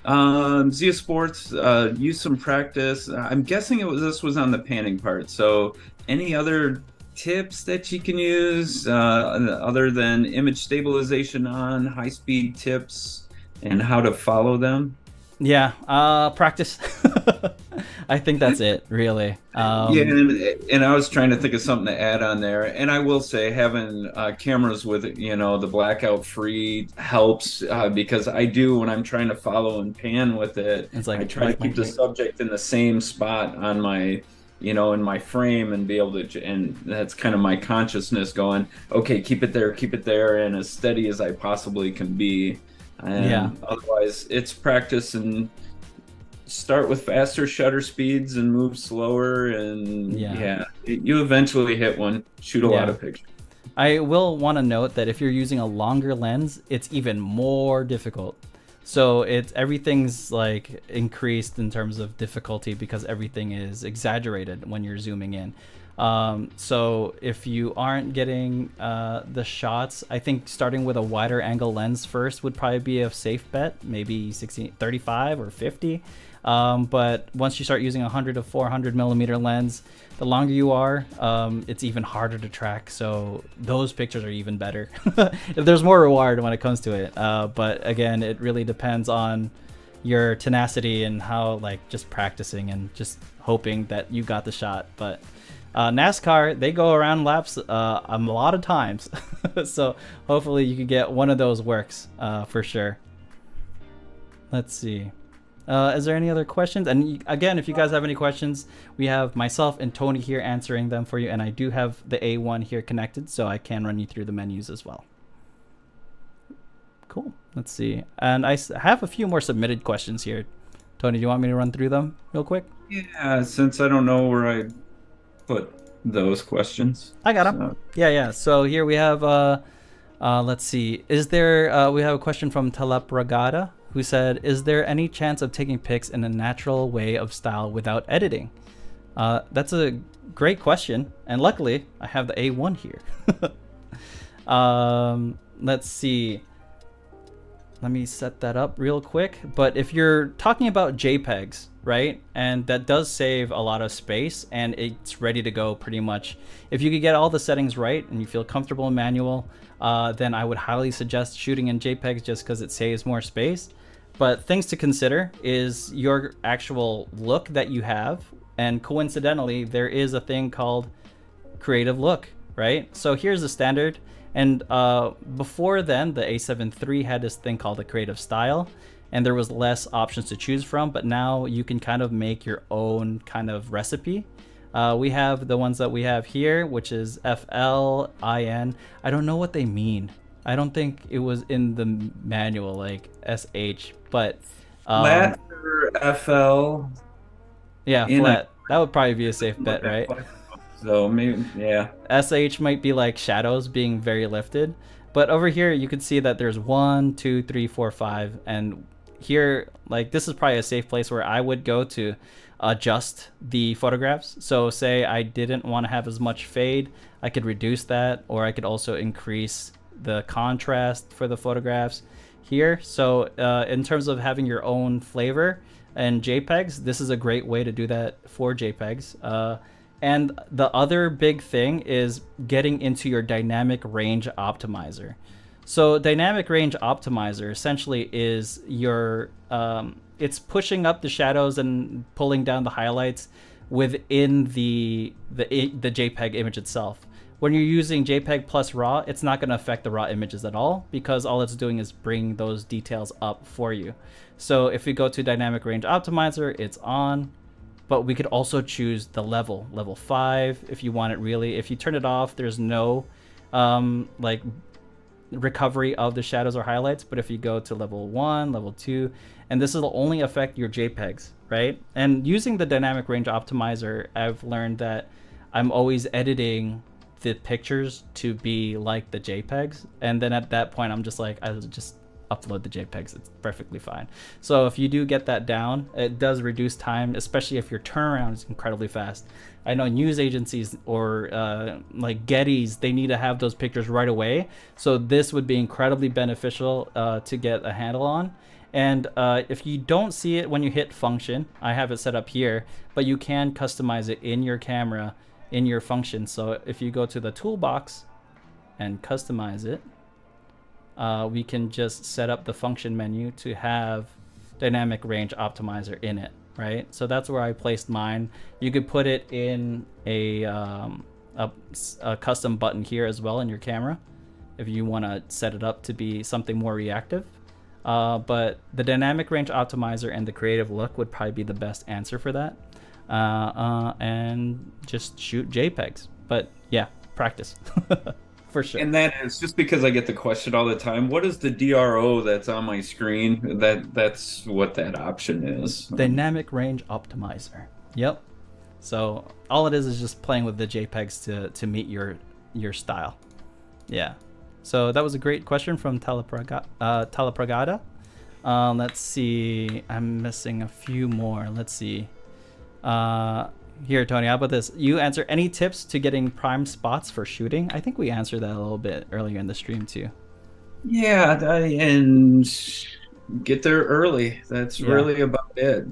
Zia Sports, use some practice. I'm guessing this was on the panning part. So any other tips that you can use other than image stabilization on, high-speed tips, and how to follow them? Yeah, practice. I think that's it, really. Yeah, and I was trying to think of something to add on there. And I will say having cameras with, the blackout free helps because I do, when I'm trying to follow and pan with it, it's like I try to keep the subject in the same spot on my, in my frame, and be able to, and that's kind of my consciousness going, okay, keep it there, and as steady as I possibly can be. And otherwise it's practice, and start with faster shutter speeds and move slower, and you eventually hit one, shoot a lot of pictures. I will want to note that if you're using a longer lens, it's even more difficult. So everything's like increased in terms of difficulty because everything is exaggerated when you're zooming in. So if you aren't getting the shots, I think starting with a wider angle lens first would probably be a safe bet, maybe 35 or 50. But once you start using a 100 to 400 millimeter lens, the longer you are, it's even harder to track. So those pictures are even better. There's more reward when it comes to it. But again, it really depends on your tenacity and how, like, just practicing and just hoping that you got the shot. But NASCAR, they go around laps a lot of times. So hopefully you can get one of those works for sure. Let's see. Is there any other questions? And again, if you guys have any questions, we have myself and Tony here answering them for you. And I do have the A1 here connected, so I can run you through the menus as well. Cool. Let's see. And I have a few more submitted questions here. Tony, do you want me to run through them real quick? Yeah, since I don't know where I put those questions. I got them. So. Yeah. So here we have, let's see. We have a question from Talep Ragada, who said, is there any chance of taking pics in a natural way of style without editing? That's a great question. And luckily, I have the A1 here. Let's see. Let me set that up real quick. But if you're talking about JPEGs, right? And that does save a lot of space, and it's ready to go pretty much. If you could get all the settings right and you feel comfortable in manual, then I would highly suggest shooting in JPEGs just because it saves more space. But things to consider is your actual look that you have. And coincidentally, there is a thing called creative look, right? So here's the standard. And before then, the A7 III had this thing called the creative style, and there was less options to choose from. But now you can kind of make your own kind of recipe. We have the ones that we have here, which is FL, IN. I don't know what they mean. I don't think it was in the manual, like SH, but flat or FL. Yeah, flat. That would probably be a safe bet, right? So maybe, yeah. SH might be like shadows being very lifted, but over here you can see that there's 1, 2, 3, 4, 5, and here, like, this is probably a safe place where I would go to adjust the photographs. So say I didn't want to have as much fade, I could reduce that, or I could also increase the contrast for the photographs here. So in terms of having your own flavor and JPEGs, this is a great way to do that for JPEGs. And the other big thing is getting into your dynamic range optimizer. So dynamic range optimizer essentially is your it's pushing up the shadows and pulling down the highlights within the JPEG image itself. When you're using JPEG plus RAW, it's not going to affect the RAW images at all because all it's doing is bring those details up for you. So if we go to dynamic range optimizer, it's on, but we could also choose the level 5 if you want it really. If you turn it off, there's no like recovery of the shadows or highlights, but if you go to level 1, level 2, and this will only affect your JPEGs, right? And using the dynamic range optimizer, I've learned that I'm always editing the pictures to be like the JPEGs, and then at that point I'm just like, I'll just upload the JPEGs. It's perfectly fine. So if you do get that down, it does reduce time, especially if your turnaround is incredibly fast. I know news agencies or like Getty's, they need to have those pictures right away. So this would be incredibly beneficial to get a handle on. And if you don't see it when you hit function, I have it set up here, but you can customize it in your camera, in your function. So if you go to the toolbox and customize it, we can just set up the function menu to have dynamic range optimizer in it, right? So that's where I placed mine. You could put it in a custom button here as well in your camera if you want to set it up to be something more reactive. But the dynamic range optimizer and the creative look would probably be the best answer for that. And just shoot JPEGs. But yeah, practice. For sure. And that is just because I get the question all the time, what is the DRO that's on my screen? That's what that option is. Dynamic range optimizer. Yep. So all it is just playing with the JPEGs to meet your style. Yeah. So that was a great question from Talapragada. Let's see. I'm missing a few more. Let's see. Here, Tony, how about this? You answer any tips to getting prime spots for shooting? I think we answered that a little bit earlier in the stream too. Yeah, and get there early. That's really about it.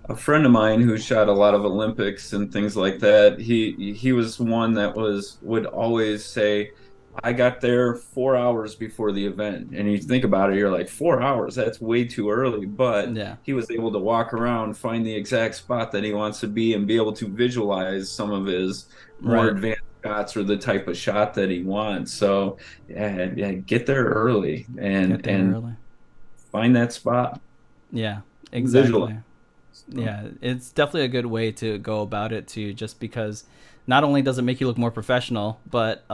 A friend of mine who shot a lot of Olympics and things like that, he was one that would always say, I got there 4 hours before the event. And you think about it, you're like, 4 hours, that's way too early. But he was able to walk around, find the exact spot that he wants to be, and be able to visualize some of his more advanced shots or the type of shot that he wants. So get there early and find that spot. Yeah, exactly. Yeah, it's definitely a good way to go about it too, just because not only does it make you look more professional, but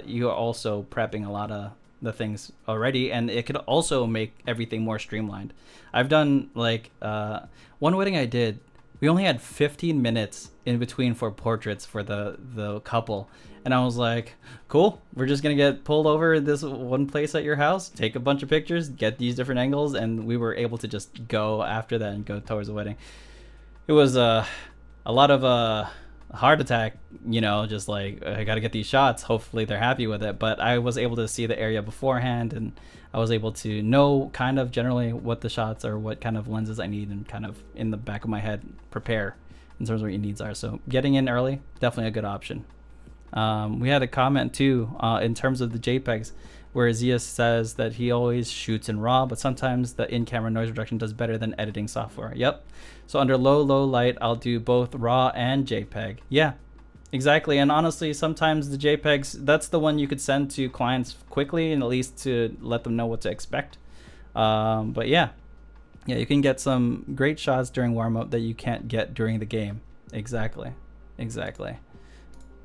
you are also prepping a lot of the things already, and it could also make everything more streamlined. I've done like one wedding I did, we only had 15 minutes in between for portraits for the couple, and I was like, cool, we're just gonna get pulled over this one place at your house, take a bunch of pictures, get these different angles, and we were able to just go after that and go towards the wedding. It was a lot of heart attack, you know, just like, I gotta get these shots, hopefully they're happy with it. But I was able to see the area beforehand, and I was able to know kind of generally what the shots are, what kind of lenses I need, and kind of in the back of my head prepare in terms of what your needs are. So getting in early, definitely a good option. We had a comment too in terms of the JPEGs, where Zias says that he always shoots in RAW, but sometimes the in-camera noise reduction does better than editing software. Yep. So under low light, I'll do both RAW and JPEG. Yeah, exactly. And honestly, sometimes the JPEGs, that's the one you could send to clients quickly, and at least to let them know what to expect. But yeah, you can get some great shots during warm-up that you can't get during the game. Exactly.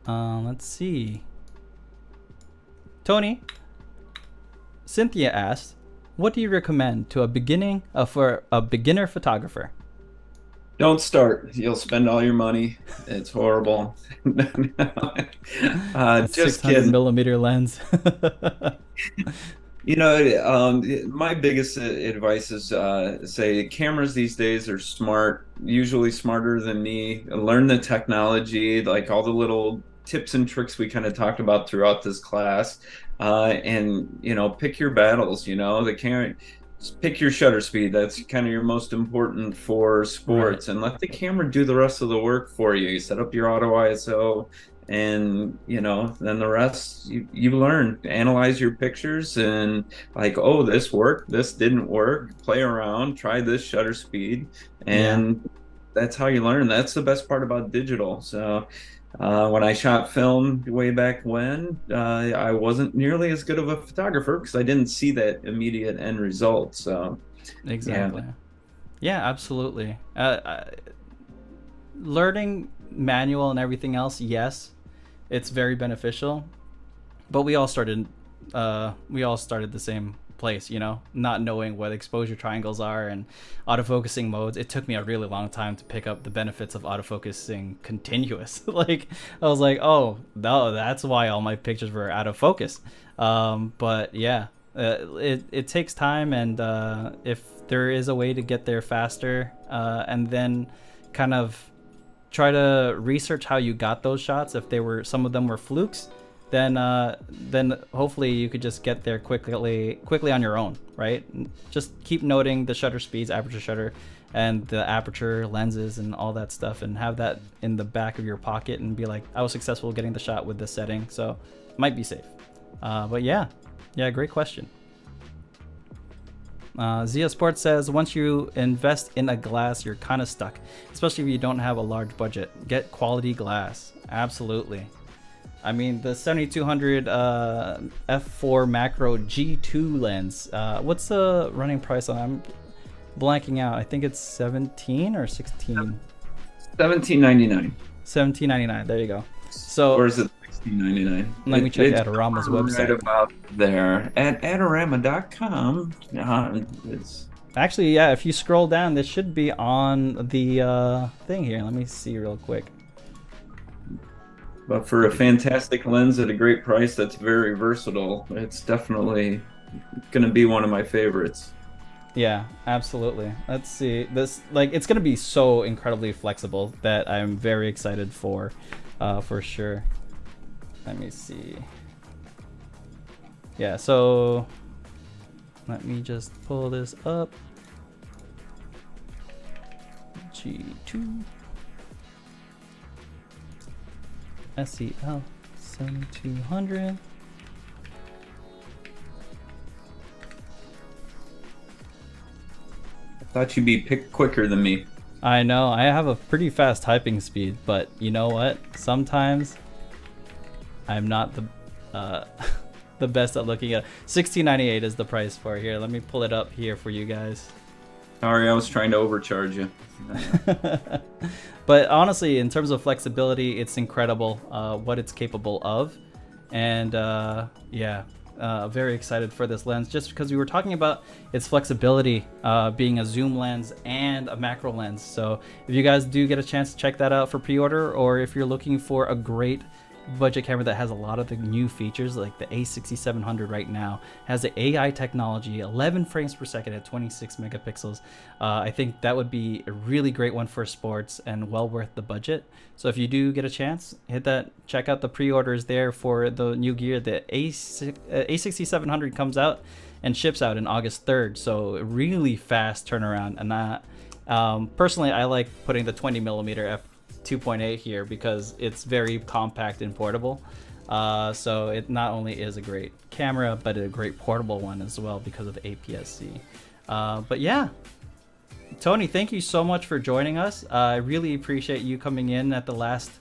Let's see. Tony, Cynthia asked, what do you recommend to for a beginner photographer? Don't start. You'll spend all your money. It's horrible. Just 600mm lens. You know, my biggest advice is say cameras these days are smart, usually smarter than me. Learn the technology, like all the little tips and tricks we kind of talked about throughout this class, and you know, pick your battles. You know, the camera, pick your shutter speed. That's kind of your most important for sports, and let the camera do the rest of the work for you. You set up your auto ISO, and then the rest you learn, analyze your pictures, and like, oh, this worked, this didn't work, play around, try this shutter speed, Yeah. and that's how you learn. That's the best part about digital. So when I shot film way back when, I wasn't nearly as good of a photographer because I didn't see that immediate end result. So yeah. Exactly. Yeah, absolutely. Learning manual and everything else, yes, it's very beneficial. But we all started the same place, not knowing what exposure triangles are and autofocusing modes. It took me a really long time to pick up the benefits of autofocusing continuous. Like, I was like, oh no, that's why all my pictures were out of focus. But yeah, it takes time, and if there is a way to get there faster, and then kind of try to research how you got those shots, if they were, some of them were flukes, then hopefully you could just get there quickly on your own, right? Just keep noting the shutter speeds, aperture shutter, and the aperture lenses and all that stuff, and have that in the back of your pocket and be like, I was successful getting the shot with this setting, so might be safe. But yeah, great question. Zia Sports says, once you invest in a glass, you're kind of stuck, especially if you don't have a large budget. Get quality glass. Absolutely. I mean, the 7200 f4 macro G2 lens. What's the running price on that? I'm blanking out. I think it's 17 or 16. 17.99. 17.99. There you go. So, or is it 16.99? Let me check Adorama's website. Right about there at adorama.com. It's actually, yeah, if you scroll down, this should be on the thing here. Let me see real quick. But for a fantastic lens at a great price that's very versatile, it's definitely going to be one of my favorites. Yeah, absolutely. Let's see. This, like, it's going to be so incredibly flexible that I'm very excited for sure. Let me see. Yeah, so let me just pull this up. G2 SEL 7200. I thought you'd be picked quicker than me. I know, I have a pretty fast typing speed, but you know what? Sometimes I'm not the the best at looking at. $16.98 is the price for it. Here, let me pull it up here for you guys. Sorry, I was trying to overcharge you. But honestly, in terms of flexibility, it's incredible what it's capable of. And yeah, very excited for this lens, just because we were talking about its flexibility, being a zoom lens and a macro lens. So if you guys do get a chance to check that out for pre-order, or if you're looking for a great budget camera that has a lot of the new features, like the A6700 right now has the AI technology, 11 frames per second at 26 megapixels. I think that would be a really great one for sports and well worth the budget. So if you do get a chance, hit that, check out the pre-orders there for the new gear. The A6700 comes out and ships out in August 3rd, so really fast turnaround. And personally, I like putting the 20mm f2.8 here because it's very compact and portable. So it not only is a great camera, but a great portable one as well because of the APS-C. But yeah, Tony, thank you so much for joining us. I really appreciate you coming in at the last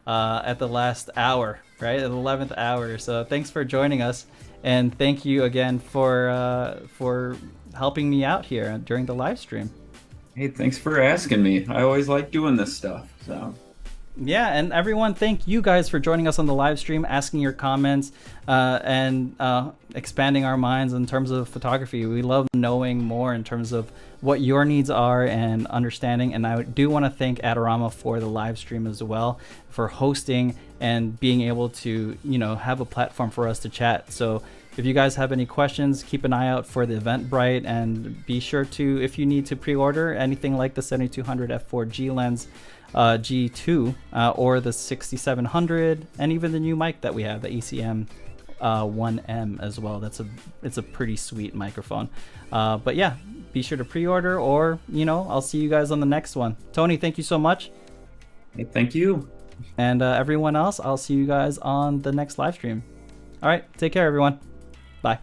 hour, right, at the 11th hour. So thanks for joining us, and thank you again for helping me out here during the live stream. Hey, thanks for asking me. I always like doing this stuff. So yeah, and everyone, thank you guys for joining us on the live stream, asking your comments, and expanding our minds in terms of photography. We love knowing more in terms of what your needs are and understanding. And I do want to thank Adorama for the live stream as well, for hosting and being able to, have a platform for us to chat. So if you guys have any questions, keep an eye out for the Eventbrite, and be sure to, if you need to pre-order anything like the 7200 f4G lens, G2, or the 6700, and even the new mic that we have, the ECM 1M as well. It's a pretty sweet microphone. But yeah, be sure to pre-order, or I'll see you guys on the next one. Tony, thank you so much. Hey, thank you. And everyone else, I'll see you guys on the next live stream. All right, take care, everyone. Bye.